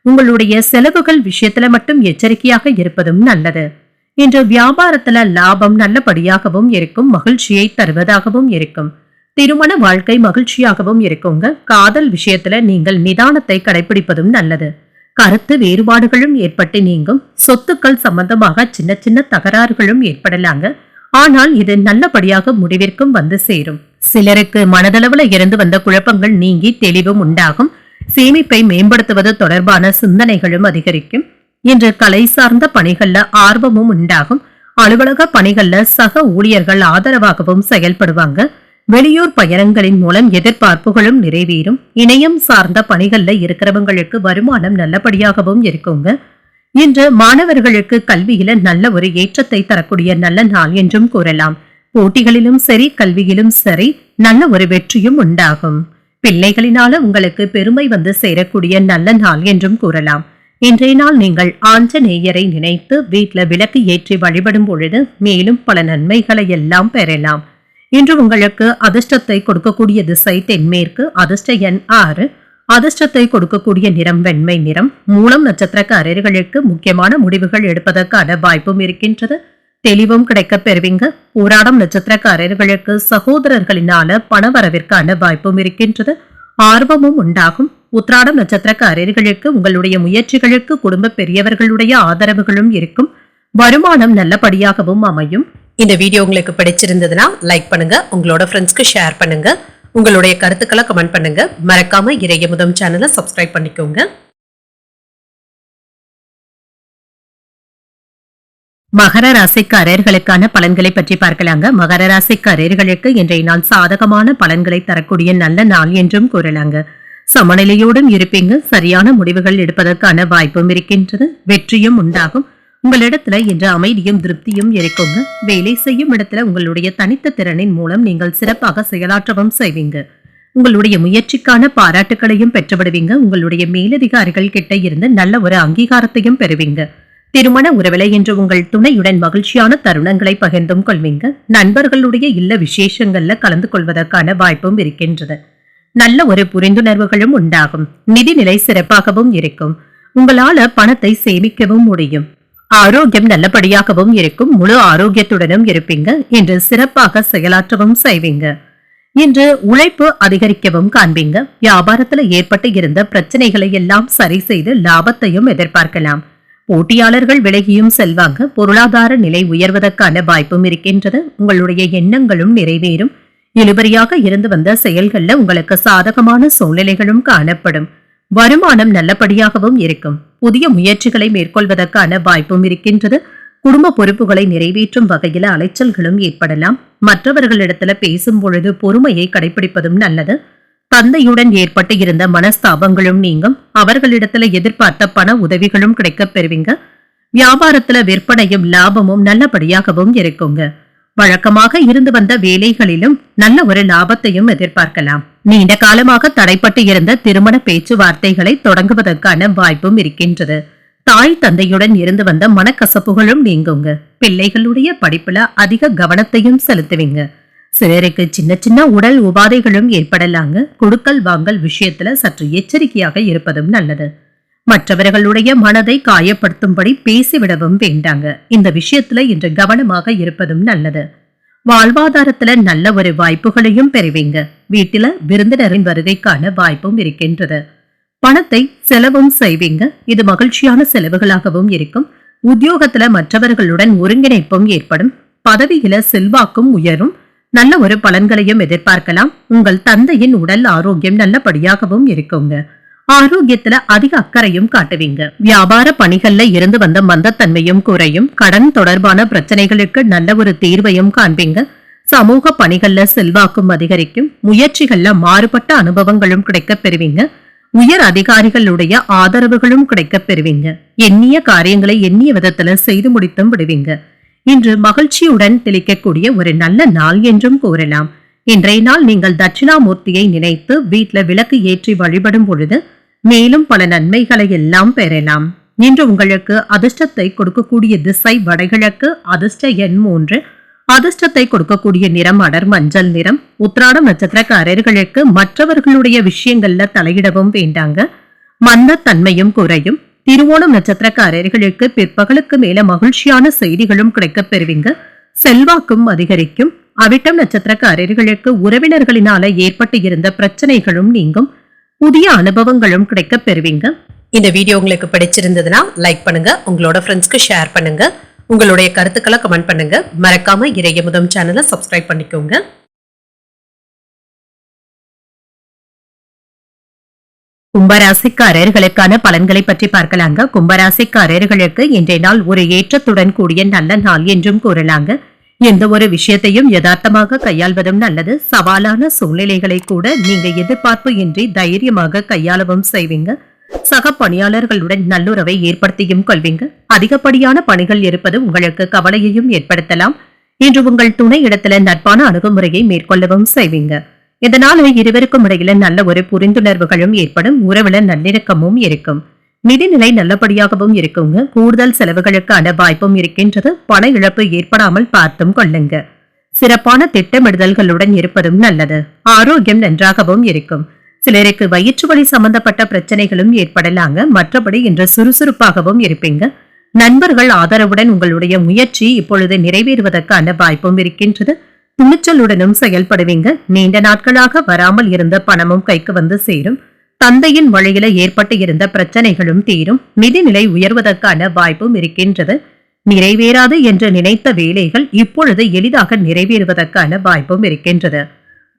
உங்களுடைய செலவுகள் விஷயத்துல மட்டும் எச்சரிக்கையாக இருப்பதும் நல்லது. இன்று வியாபாரத்துல லாபம் நல்லபடியாகவும் இருக்கும். மகிழ்ச்சியை தருவதாகவும் இருக்கும். திருமண வாழ்க்கை மகிழ்ச்சியாகவும் இருக்குங்க. காதல் விஷயத்துல நீங்கள் நிதானத்தை கடைபிடிப்பதும் நல்லது. கருத்து வேறுபாடுகளும் ஏற்பட்டு நீங்கும். சொத்துக்கள் சம்பந்தமாக சின்ன சின்ன தகராறுகளும் ஏற்படலாங்க. ஆனால் இது நல்லபடியாக முடிவிற்கும் வந்து சேரும். சிலருக்கு மனதளவுல இருந்து வந்த குழப்பங்கள் நீங்கி தெளிவும் உண்டாகும். சேமிப்பை மேம்படுத்துவது தொடர்பான சிந்தனைகளும் அதிகரிக்கும். இன்று கலை சார்ந்த பணிகள்ல ஆர்வமும் உண்டாகும். அலுவலக பணிகள்ல சக ஊழியர்கள் ஆதரவாகவும் செயல்படுவாங்க. வெளியூர் பயணங்களின் மூலம் எதிர்பார்ப்புகளும் நிறைவேறும். இணையம் சார்ந்த பணிகள்ல இருக்கிறவங்களுக்கு வருமானம் நல்லபடியாகவும் இருக்குங்க. இன்று மாணவர்களுக்கு கல்வியில நல்ல ஒரு ஏற்றத்தை தரக்கூடிய நல்ல நாள் என்றும் கூறலாம். போட்டிகளிலும் சரி, கல்வியிலும் சரி, நல்ல ஒரு வெற்றியும் உண்டாகும். பிள்ளைகளினால உங்களுக்கு பெருமை வந்து சேரக்கூடிய நல்ல நாள் என்றும் கூறலாம். இன்றைய நாள் நீங்கள் ஆஞ்சநேயரை நினைத்து வீட்டுல விளக்கு ஏற்றி வழிபடும் பொழுது மேலும் பல நன்மைகளை எல்லாம் பெறலாம். இன்று உங்களுக்கு அதிர்ஷ்டத்தை கொடுக்கக்கூடிய திசை தென்மேற்கு. அதிர்ஷ்ட எண் 6. அதிர்ஷ்டத்தை கொடுக்கக்கூடிய நிறம் வெண்மை நிறம். மூலம் நட்சத்திரக்காரர்களுக்கு முக்கியமான முடிவுகள் எடுப்பதற்கான வாய்ப்பும் இருக்கின்றது. தெளிவும் கிடைக்கப் பெறுவீங்க. போராடம் நட்சத்திரக்காரர்களுக்கு சகோதரர்களினால பணவரவிற்கான வாய்ப்பும் இருக்கின்றது. ஆர்வமும் உண்டாகும். உத்திராடம் நட்சத்திரக்காரர்களுக்கு உங்களுடைய முயற்சிகளுக்கு குடும்ப பெரியவர்களுடைய ஆதரவுகளும் இருக்கும். வருமானம் நல்லபடியாகவும் அமையும். இந்த வீடியோ உங்களுக்கு பிடிச்சிருந்ததுன்னா லைக் பண்ணுங்க. உங்களோட ஃப்ரெண்ட்ஸ்க்கு ஷேர் பண்ணுங்க. உங்களுடைய கருத்துக்களை கமெண்ட் பண்ணுங்க. மறக்காம இறையமுதம் சேனலை சப்ஸ்கிரைப் பண்ணிக்கோங்க. மகர ராசிக்காரர்களுக்கான பலன்களை பற்றி பார்க்கலாங்க. மகர ராசிக்காரர்களுக்கு இன்றைய நாள் சாதகமான பலன்களை தரக்கூடிய நல்ல நாள் என்றும் கூறலாங்க. சமநிலையோடும் இருப்பீங்க. சரியான முடிவுகள் எடுப்பதற்கான வாய்ப்பும் இருக்கின்றது. வெற்றியும் உண்டாகும். உங்களிடத்துல இன்று அமைதியும் திருப்தியும் இருக்குங்க. வேலை செய்யும் இடத்துல உங்களுடைய தனித்த திறனின் மூலம் நீங்கள் சிறப்பாக செயலாற்றவும் செய்வீங்க. உங்களுடைய முயற்சிக்கான பாராட்டுகளையும் பெற்றுவிடுவீங்க. உங்களுடைய மேலதிகாரிகள் கிட்ட இருந்து நல்ல ஒரு அங்கீகாரத்தையும் பெறுவீங்க. திருமண உறவில இன்று உங்கள் துணையுடன் மகிழ்ச்சியான தருணங்களை பகிர்ந்தும் கொள்வீங்க. நண்பர்களுடைய இல்ல விசேஷங்கள்ல கலந்து கொள்வதற்கான வாய்ப்பும் இருக்கின்றது. நல்ல ஒரு புரிந்துணர்வுகளும் உண்டாகும். நிதிநிலை சிறப்பாகவும் இருக்கும். உங்களால பணத்தை சேமிக்கவும் முடியும். ஆரோக்கியம் நல்லபடியாகவும் இருக்கும். முழு ஆரோக்கியத்துடனும் இருப்பீங்க. இன்று சிறப்பாக செயலாற்றவும் செய்வீங்க. இன்று உழைப்பு அதிகரிக்கவும் காண்பீங்க. வியாபாரத்துல ஏற்பட்டு இருந்த பிரச்சனைகளை எல்லாம் சரி செய்து லாபத்தையும் எதிர்பார்க்கலாம். போட்டியாளர்கள் விலகியும் செல்வாங்க. பொருளாதார நிலை உயர்வதற்கான வாய்ப்பும் இருக்கின்றது. உங்களுடைய எண்ணங்களும் நிறைவேறும். இழுபறியாக இருந்து வந்த செயல்கள்ல உங்களுக்கு சாதகமான சூழ்நிலைகளும் காணப்படும். வருமானம் நல்லபடியாகவும் இருக்கும். புதிய முயற்சிகளை மேற்கொள்வதற்கான வாய்ப்பும் இருக்கின்றது. குடும்ப பொறுப்புகளை நிறைவேற்றும் வகையில அலைச்சல்களும் ஏற்படலாம். மற்றவர்களிடத்துல பேசும் பொழுது பொறுமையை கடைபிடிப்பதும் நல்லது. தந்தையுடன் ஏற்பட்டு இருந்த மனஸ்தாபங்களும் நீங்கும். அவர்களிடத்துல எதிர்பார்த்த பண உதவிகளும் கிடைக்கப் பெறுவீங்க. வியாபாரத்துல விற்பனையும் லாபமும் நல்லபடியாகவும் இருக்குங்க. வழக்கமாக இருந்து வந்த வேலைகளிலும் நல்ல ஒரு லாபத்தையும் எதிர்பார்க்கலாம். நீண்ட காலமாக தடைப்பட்டு இருந்த திருமண பேச்சுவார்த்தைகளை தொடங்குவதற்கான வாய்ப்பும் இருக்கின்றது. தாய் தந்தையுடன் இருந்து வந்த மனக்கசப்புகளும் நீங்குங்க. பிள்ளைகளுடைய படிப்புல அதிக கவனத்தையும் செலுத்துவீங்க. சிலருக்கு சின்ன சின்ன உடல் உபாதைகளும் ஏற்படலாங்க. கொடுக்கல் வாங்கல் விஷயத்துல சற்று எச்சரிக்கையாக இருப்பதும் நல்லது. மற்றவர்களுடைய மனதை காயப்படுத்தும்படி பேசிவிடவும் வேண்டாங்க. இந்த விஷயத்துல இன்று கவனமாக இருப்பதும் நல்லது. வாழ்வாதாரத்துல நல்ல ஒரு வாய்ப்புகளையும் பெறுவீங்க. வீட்டில விருந்தினரின் வருகைக்கான வாய்ப்பும் இருக்கின்றது. பணத்தை செலவும் செய்வீங்க. இது மகிழ்ச்சியான செலவுகளாகவும் இருக்கும். உத்தியோகத்துல மற்றவர்களுடன் ஒருங்கிணைப்பும் ஏற்படும். பதவியில செல்வாக்கும் உயரும். நல்ல ஒரு பலன்களையும் எதிர்பார்க்கலாம். உங்கள் தந்தையின் உடல் ஆரோக்கியம் நல்லபடியாகவும் இருக்குங்க. ஆரோக்கியத்துல அதிக அக்கறையும் காட்டுவீங்க. வியாபார பணிகள்ல இருந்து வந்த மந்தத்தன்மையும் குறையும். கடன் தொடர்பான பிரச்சனைகளுக்கு நல்ல ஒரு தீர்வையும் காண்பீங்க. சமூக பணிகள்ல செல்வாக்கும் அதிகரிக்கும். முயற்சிகள்ல மாறுபட்ட அனுபவங்களும் கிடைக்க பெறுவீங்க. உயர் அதிகாரிகளுடைய ஆதரவுகளும் கிடைக்க பெறுவீங்க. எண்ணிய காரியங்களை எண்ணிய விதத்துல செய்து முடித்தும் விடுவீங்க. இன்று மகிழ்ச்சியுடன் தெளிக்கக்கூடிய ஒரு நல்ல நாள் என்றும் கூறலாம். இன்றைய நாள் நீங்கள் தட்சிணாமூர்த்தியை நினைத்து வீட்டுல விளக்கு ஏற்றி வழிபடும் பொழுது மேலும் பல நன்மைகளை எல்லாம் பெறலாம். இன்று உங்களுக்கு அதிர்ஷ்டத்தை கொடுக்கக்கூடிய திசை வடகிழக்கு. அதிர்ஷ்ட எண் 3. அதிர்ஷ்டத்தை கொடுக்கக்கூடிய நிறம் அடர் மஞ்சள் நிறம். உத்திராடம் நட்சத்திரக்காரர்களுக்கு மற்றவர்களுடைய விஷயங்கள்ல தலையிடவும் வேண்டாங்க. மந்தத்தன்மையும் குறையும். திருவோணம் நட்சத்திரக்காரர்களுக்கு பிற்பகலுக்கு மேல மகிழ்ச்சியான செய்திகளும் கிடைக்கப் பெறுவீங்க. செல்வாக்கும் அதிகரிக்கும். அவிட்டம் நட்சத்திரக்காரர்களுக்கு உறவினர்களினால ஏற்பட்டு இருந்த பிரச்சனைகளும் நீங்கும். புதிய அனுபவங்களும் கிடைக்க பெறுவீங்க. இந்த வீடியோ உங்களுக்கு பிடிச்சிருந்ததுன்னா லைக் பண்ணுங்க. உங்களோட ஃப்ரெண்ட்ஸ்க்கு ஷேர் பண்ணுங்க. உங்களுடைய கருத்துக்களை கமெண்ட் பண்ணுங்க. மறக்காம இறையமுதம் சேனலை சப்ஸ்கிரைப் பண்ணிக்கோங்க. கும்பராசிக்காரர்களுக்கான பலன்களை பற்றி பார்க்கலாங்க. கும்பராசிக்காரர்களுக்கு இன்றைய நாள் ஒரு ஏற்றத்துடன் கூடிய நல்ல நாள் என்றும் கூறலாங்க. எந்த ஒரு விஷயத்தையும் யதார்த்தமாக கையாள்வதும் நல்லது. சவாலான சூழ்நிலைகளை கூட நீங்க எதிர்பார்ப்பு இன்றி தைரியமாக கையாளவும் செய்வீங்க. சக பணியாளர்களுடன் நல்லுறவை ஏற்படுத்தியும் கொள்வீங்க. அதிகப்படியான பணிகள் இருப்பது உங்களுக்கு கவலையையும் ஏற்படுத்தலாம். இன்று உங்கள் துணை இடத்துல நட்பான அணுகுமுறையை மேற்கொள்ளவும் செய்வீங்க. இதனால இருவருக்கும் இடையில நல்ல ஒரு புரிந்துணர்வுகளும் ஏற்படும். உறவுல நல்லிணக்கமும் இருக்கும். நிதிநிலை நல்லபடியாகவும் இருக்குங்க. கூடுதல் செலவுகளுக்கான வாய்ப்பும் இருக்கின்றது. பண இழப்பு ஏற்படாமல் பார்த்தும் கொள்ளுங்க. சிறப்பான திட்டமிடுதல்களுடன் இருப்பதும் நல்லது. ஆரோக்கியம் நன்றாகவும் இருக்கும். சிலருக்கு வயிற்று வலி சம்பந்தப்பட்ட பிரச்சனைகளும் ஏற்படலாங்க. மற்றபடி இன்று சுறுசுறுப்பாகவும் இருப்பீங்க. நண்பர்கள் ஆதரவுடன் உங்களுடைய முயற்சி இப்பொழுது நிறைவேறுவதற்கான வாய்ப்பும் இருக்கின்றது. துணிச்சலுடனும் செயல்படுவீங்க. நீண்ட நாட்களாக வராமல் இருந்த பணமும் கைக்கு வந்து சேரும். தந்தையின் வழியில ஏற்பட்டு இருந்த பிரச்சனைகளும் தீரும். நிதிநிலை உயர்வதற்கான வாய்ப்பும் இருக்கின்றது. நிறைவேறாது என்று நினைத்த வேலைகள் இப்பொழுது எளிதாக நிறைவேறுவதற்கான வாய்ப்பும் இருக்கின்றது.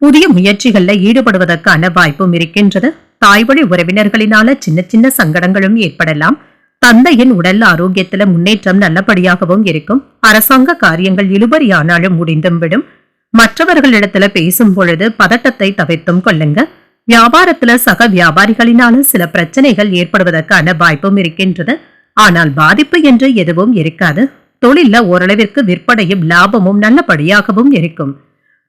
புதிய முயற்சிகள்ல ஈடுபடுவதற்கான வாய்ப்பும் இருக்கின்றது. தாய்வழி உறவினர்களினால சின்ன சின்ன சங்கடங்களும் ஏற்படலாம். தந்தையின் உடல் ஆரோக்கியத்துல முன்னேற்றம் நல்லபடியாகவும் இருக்கும். அரசாங்க காரியங்கள் இழுபறியானாலும் முடிந்தும் விடும். மற்றவர்களிடத்துல பேசும் பொழுது பதட்டத்தை தவிர்த்தும் கொள்ளுங்க. வியாபாரத்துல சக வியாபாரிகளினால சில பிரச்சனைகள் ஏற்படுவதற்கான வாய்ப்பும் இருக்கின்றது. ஆனால் பாதிப்பு என்று எதுவும் இருக்காது. தொழில ஓரளவிற்கு விற்பனையும் லாபமும் நல்லபடியாகவும் இருக்கும்.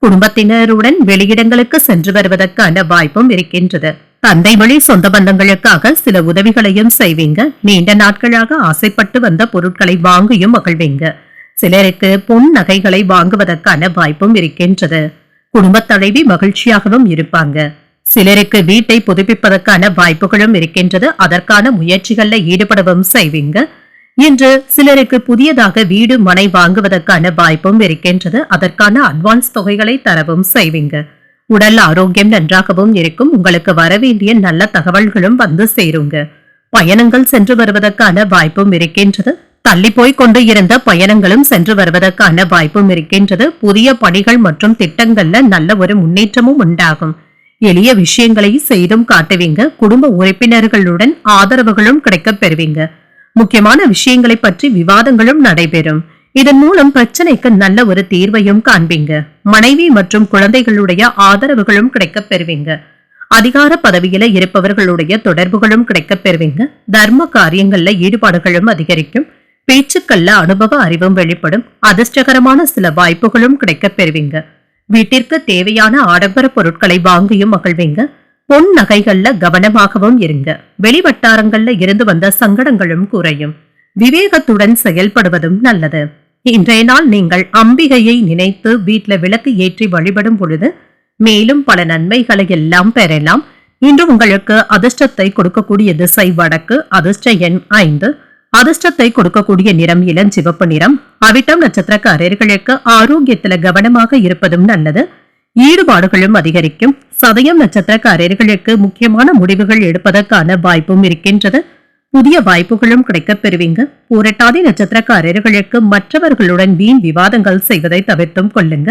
குடும்பத்தினருடன் வெளியிடங்களுக்கு சென்று வருவதற்கான வாய்ப்பும் இருக்கின்றது. தந்தை வழி சொந்த பந்தங்களுக்காக சில உதவிகளையும் செய்வீங்க. நீண்ட நாட்களாக ஆசைப்பட்டு வந்த பொருட்களை வாங்கியும் மகிழ்வீங்க. சிலருக்கு பொன் நகைகளை வாங்குவதற்கான வாய்ப்பும் இருக்கின்றது. குடும்ப தலைவி மகிழ்ச்சியாகவும் இருப்பாங்க. சிலருக்கு வீட்டை புதுப்பிப்பதற்கான வாய்ப்புகளும் இருக்கின்றது. அதற்கான முயற்சிகள்ல ஈடுபடவும் செய்வீங்க. இன்று சிலருக்கு புதியதாக வீடு மனை வாங்குவதற்கான வாய்ப்பும் இருக்கின்றது. அதற்கான அட்வான்ஸ் தொகைகளை தரவும் செய்வீங்க. உடல் ஆரோக்கியம் நன்றாகவும் இருக்கும். உங்களுக்கு வரவேண்டிய நல்ல தகவல்களும் வந்து சேருங்க. பயணங்கள் சென்று வருவதற்கான வாய்ப்பும் இருக்கின்றது. தள்ளி போய் கொண்டு இருந்த பயணங்களும் சென்று வருவதற்கான வாய்ப்பும் இருக்கின்றது. புதிய பணிகள் மற்றும் திட்டங்கள்ல நல்ல ஒரு முன்னேற்றமும் உண்டாகும். எளிய விஷயங்களை செய்தும் காட்டுவீங்க. குடும்ப உறுப்பினர்களுடன் ஆதரவுகளும் கிடைக்கப் பெறுவீங்க. முக்கியமான விஷயங்களை பற்றி விவாதங்களும் நடைபெறும். இதன் மூலம் பிரச்சனைக்கு நல்ல ஒரு தீர்வையும் காண்பீங்க. மனைவி மற்றும் குழந்தைகளுடைய ஆதரவுகளும் கிடைக்கப் பெறுவீங்க. அதிகார பதவியில இருப்பவர்களுடைய தொடர்புகளும் கிடைக்கப் பெறுவீங்க. தர்ம காரியங்கள்ல ஈடுபாடுகளும் அதிகரிக்கும். பேச்சுக்கள்ல அனுபவ அறிவும் வெளிப்படும். அதிர்ஷ்டகரமான சில வாய்ப்புகளும் கிடைக்கப் பெறுவீங்க. வீட்டிற்கு தேவையான ஆடம்பர பொருட்களை வாங்கியும் மகிழ்வீங்க. பொன் நகைகள்ல கவனமாகவும் இருங்க. வெளிவட்டாரங்கள்ல இருந்து வந்த சங்கடங்களும் குறையும். விவேகத்துடன் செயல்படுவதும் நல்லது. இன்றைய நாள் நீங்கள் அம்பிகையை நினைத்து வீட்டுல விளக்கு ஏற்றி வழிபடும் பொழுது மேலும் பல நன்மைகளை எல்லாம் பெறலாம். இன்று உங்களுக்கு அதிர்ஷ்டத்தை கொடுக்கக்கூடிய திசை வடக்கு. அதிர்ஷ்ட எண் 5. அதிர்ஷ்டத்தை கொடுக்கக்கூடிய நிறம் இளஞ்சிவப்பு நிறம். அவிட்டம் நட்சத்திரக்காரர்களுக்கு ஆரோக்கியத்துல கவனமாக இருப்பதும் நல்லது. ஈடுபாடுகளும் அதிகரிக்கும். சதயம் நட்சத்திரக்காரர்களுக்கு முக்கியமான முடிவுகள் எடுப்பதற்கான வாய்ப்பும் இருக்கின்றது. புதிய வாய்ப்புகளும் கிடைக்கப் பெறுவீங்க. பூரட்டாதி நட்சத்திரக்காரர்களுக்கு மற்றவர்களுடன் வீண் விவாதங்கள் செய்வதை தவிர்த்தும் கொள்ளுங்க.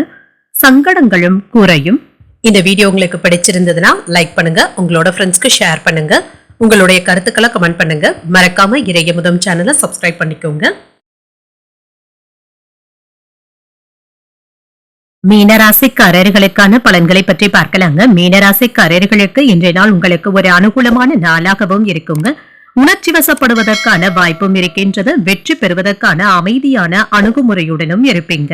சங்கடங்களும் குறையும். இந்த வீடியோ உங்களுக்கு பிடிச்சிருந்ததுன்னா லைக் பண்ணுங்க, உங்களோட ஃப்ரெண்ட்ஸ்க்கு ஷேர் பண்ணுங்க, உங்களுடைய கருத்துக்களை கமெண்ட் பண்ணுங்க. மறக்காம இறையமுதம் சேனலை சப்ஸ்கிரைப் பண்ணிக்கோங்க. மீனராசிக்காரர்களுக்கான பலன்களை பற்றி பார்க்கலாங்க. மீனராசிக்காரர்களுக்கு இன்றைய நாள் உங்களுக்கு ஒரு அனுகூலமான நாளாகவும் இருக்குங்க. உணர்ச்சி வசப்படுவதற்கான வாய்ப்பும் இருக்கின்றது. வெற்றி பெறுவதற்கான அமைதியான அணுகுமுறையுடனும் இருப்பீங்க.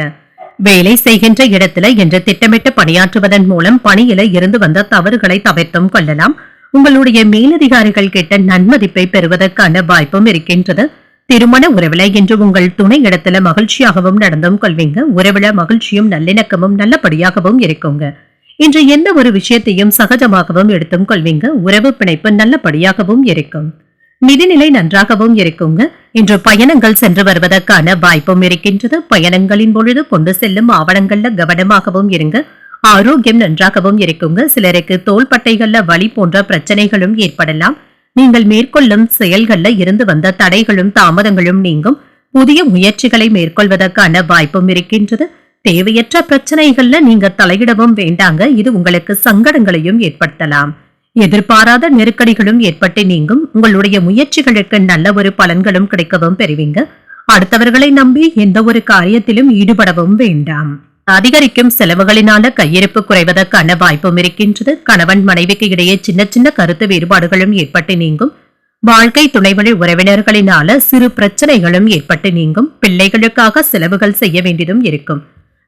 வேலை செய்கின்ற இடத்துல இன்று திட்டமிட்டு பணியாற்றுவதன் மூலம் பணியில இருந்து வந்த தவறுகளை தவிர்த்தும் கொள்ளலாம். உங்களுடைய மேலதிகாரிகள் கிட்ட நன்மதிப்பை பெறுவதற்கான வாய்ப்பும் இருக்கின்றது. திருமண உறவுல இன்று உங்கள் துணை இடத்துல மகிழ்ச்சியாகவும் நடந்தும் கொள்வீங்க. உறவுல மகிழ்ச்சியும் நல்லிணக்கமும் நல்லபடியாகவும் இருக்குங்க. இன்று எந்த ஒரு விஷயத்தையும் சகஜமாகவும் எடுத்தும் கொள்வீங்க. உறவு பிணைப்பு நல்லபடியாகவும் இருக்கும். நிதிநிலை நன்றாகவும் இருக்குங்க. இன்று பயணங்கள் சென்று வருவதற்கான வாய்ப்பும் இருக்கின்றது. பயணங்களின் பொழுது கொண்டு செல்லும் ஆவணங்கள்ல கவனமாகவும் இருங்க. ஆரோக்கியம் நன்றாகவும் இருக்குங்க. சிலருக்கு தோள்பட்டைகள்ல வலி போன்ற பிரச்சனைகளும் ஏற்படலாம். நீங்கள் மேற்கொள்ளும் செயல்கள்ல இருந்து வந்த தடைகளும் தாமதங்களும் நீங்கும். புதிய முயற்சிகளை மேற்கொள்வதற்கான வாய்ப்பும் இருக்கின்றது. தேவையற்ற பிரச்சனைகள்ல நீங்க தலையிடவும் வேண்டாங்க. இது உங்களுக்கு சங்கடங்களையும் ஏற்படுத்தலாம். எதிர்பாராத நெருக்கடிகளும் ஏற்பட்டு நீங்கும். உங்களுடைய முயற்சிகளுக்கு நல்ல ஒரு பலன்களும் கிடைக்கவும் பெறுவீங்க. அடுத்தவர்களை நம்பி எந்த ஒரு காரியத்திலும் ஈடுபடவும் வேண்டாம். அதிகரிக்கும் செலவுகளினால கையிருப்பு குறைவதற்கான வாய்ப்பும் இருக்கின்றது. கணவன் மனைவிக்கு இடையே சின்ன சின்ன கருத்து வேறுபாடுகளும் ஏற்பட்டு நீங்கும். வாழ்க்கை துணைவழி உறவினர்களினால சிறு பிரச்சனைகளும் ஏற்பட்டு நீங்கும். பிள்ளைகளுக்காக செலவுகள் செய்ய வேண்டியதும் இருக்கும்.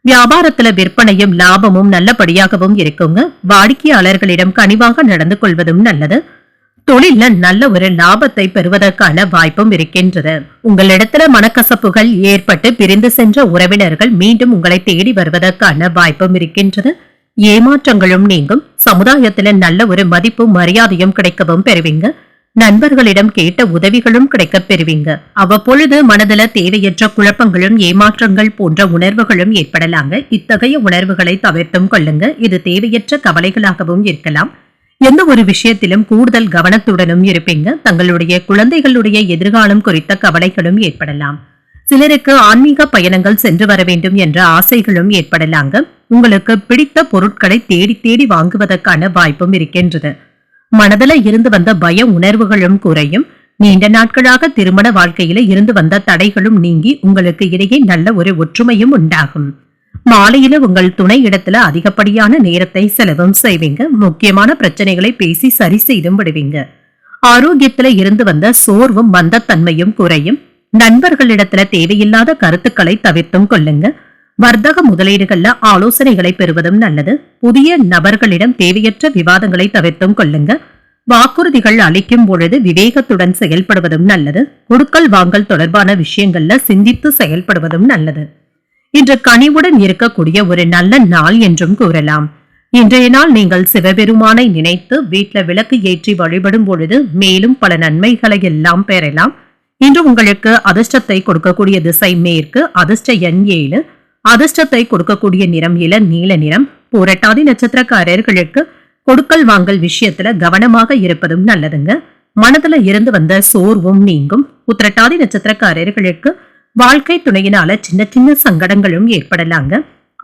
வியாபாரத்துல விற்பனையும் லாபமும் நல்லபடியாகவும் இருக்குங்க. வாடிக்கையாளர்களிடம் கனிவாக நடந்து கொள்வதும் நல்லது. தொழில நல்ல ஒரு லாபத்தை பெறுவதற்கான வாய்ப்பும் இருக்கின்றது. உங்களிடத்துல மனக்கசப்புகள் ஏற்பட்டு பிரிந்து சென்ற உறவினர்கள் மீண்டும் உங்களை தேடி வருவதற்கான வாய்ப்பும் இருக்கின்றது. ஏமாற்றங்களும் நீங்கும். சமுதாயத்துல நல்ல ஒரு மதிப்பும் மரியாதையும் கிடைக்கவும் பெறுவீங்க. நண்பர்களிடம் கேட்ட உதவிகளும் கிடைக்கப் பெறுவீங்க. அவ்வப்பொழுது மனதில தேவையற்ற குழப்பங்களும் ஏமாற்றங்கள் போன்ற உணர்வுகளும் ஏற்படலாங்க. இத்தகைய உணர்வுகளை தவிர்த்தும் கொள்ளுங்க. இது தேவையற்ற கவலைகளாகவும் இருக்கலாம். எந்த ஒரு விஷயத்திலும் கூடுதல் கவனத்துடனும் இருப்பீங்க. தங்களுடைய குழந்தைகளுடைய எதிர்காலம் குறித்த கவலைகளும் ஏற்படலாம். சிலருக்கு ஆன்மீக பயணங்கள் சென்று வர வேண்டும் என்ற ஆசைகளும் ஏற்படலாங்க. உங்களுக்கு பிடித்த பொருட்களை தேடி தேடி வாங்குவதற்கான வாய்ப்பும் இருக்கின்றது. மனதில இருந்து வந்த பய உணர்வுகளும் குறையும். நீண்ட நாட்களாக திருமண வாழ்க்கையில இருந்து வந்த தடைகளும் நீங்கி உங்களுக்கு இடையே நல்ல ஒரு ஒற்றுமையும் உண்டாகும். மாலையில உங்கள் துணை இடத்துல அதிகப்படியான நேரத்தை செலவும் செய்வீங்க. முக்கியமான பிரச்சனைகளை பேசி சரி செய்தும் விடுவீங்க. ஆரோக்கியத்துல இருந்து வந்த சோர்வும் மந்தத்தன்மையும் குறையும். நண்பர்களிடத்துல தேவையில்லாத கருத்துக்களை தவிர்த்தும் கொள்ளுங்க. வர்த்தக முதலீடுகள்ல ஆலோசனைகளை பெறுவதும் நல்லது. புதிய நபர்களிடம் தேவையற்ற விவாதங்களை தவிர்த்தும் கொள்ளுங்க. வாக்குறுதிகள் அளிக்கும் பொழுது விவேகத்துடன் செயல்படுவதும் நல்லது. கொடுக்கல் வாங்கல் தொடர்பான விஷயங்கள்ல சிந்தித்து செயல்படுவதும் நல்லது. இன்று கனிவுடன் இருக்கக்கூடிய ஒரு நல்ல நாள் என்றும் கூறலாம். இன்றைய நாள் நீங்கள் சிவபெருமானை நினைத்து வீட்டுல விளக்கு ஏற்றி வழிபடும் பொழுது மேலும் பல நன்மைகளை எல்லாம் பெறலாம். இன்று உங்களுக்கு அதிர்ஷ்டத்தை கொடுக்கக்கூடிய திசை மேற்கு. அதிர்ஷ்ட எண் 7. அதிர்ஷ்டத்தை கொடுக்கக்கூடிய நிறம் நீல நிறம். பூரட்டாதி நட்சத்திரக்காரர்களுக்கு கொடுக்கல் வாங்கல் விஷயத்துல கவனமாக இருப்பதும் நல்லதுங்க. மனதுல இருந்து வந்த சோர்வும் நீங்கும். உத்திரட்டாதி நட்சத்திரக்காரர்களுக்கு வாழ்க்கை துணையினால சின்ன சின்ன சங்கடங்களும் ஏற்படலாங்க.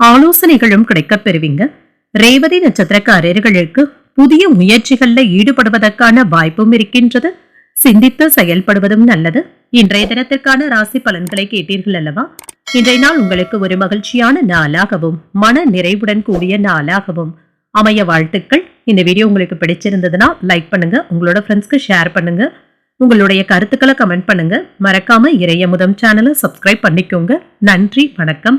ஆலோசனைகளும் கிடைக்கப் பெறுவீங்க. ரேவதி நட்சத்திரக்காரர்களுக்கு புதிய முயற்சிகள்ல ஈடுபடுவதற்கான வாய்ப்பும் இருக்கின்றது. சிந்தித்து செயல்படுவதும் நல்லது. இன்றைய தினத்திற்கான ராசி பலன்களை கேட்டீர்கள் அல்லவா? இன்றைய நாள் உங்களுக்கு ஒரு மகிழ்ச்சியான நாளாகவும் மன நிறைவுடன் கூடிய நாளாகவும் அமைய வாழ்த்துக்கள். இந்த வீடியோ உங்களுக்கு பிடிச்சிருந்ததுன்னா லைக் பண்ணுங்க, உங்களோட ஃப்ரெண்ட்ஸ்க்கு ஷேர் பண்ணுங்க. உங்களுடைய கருத்துக்களை கமெண்ட் பண்ணுங்க. மறக்காம இறையமுதம் சேனலை சப்ஸ்கிரைப் பண்ணிக்கோங்க. நன்றி, வணக்கம்.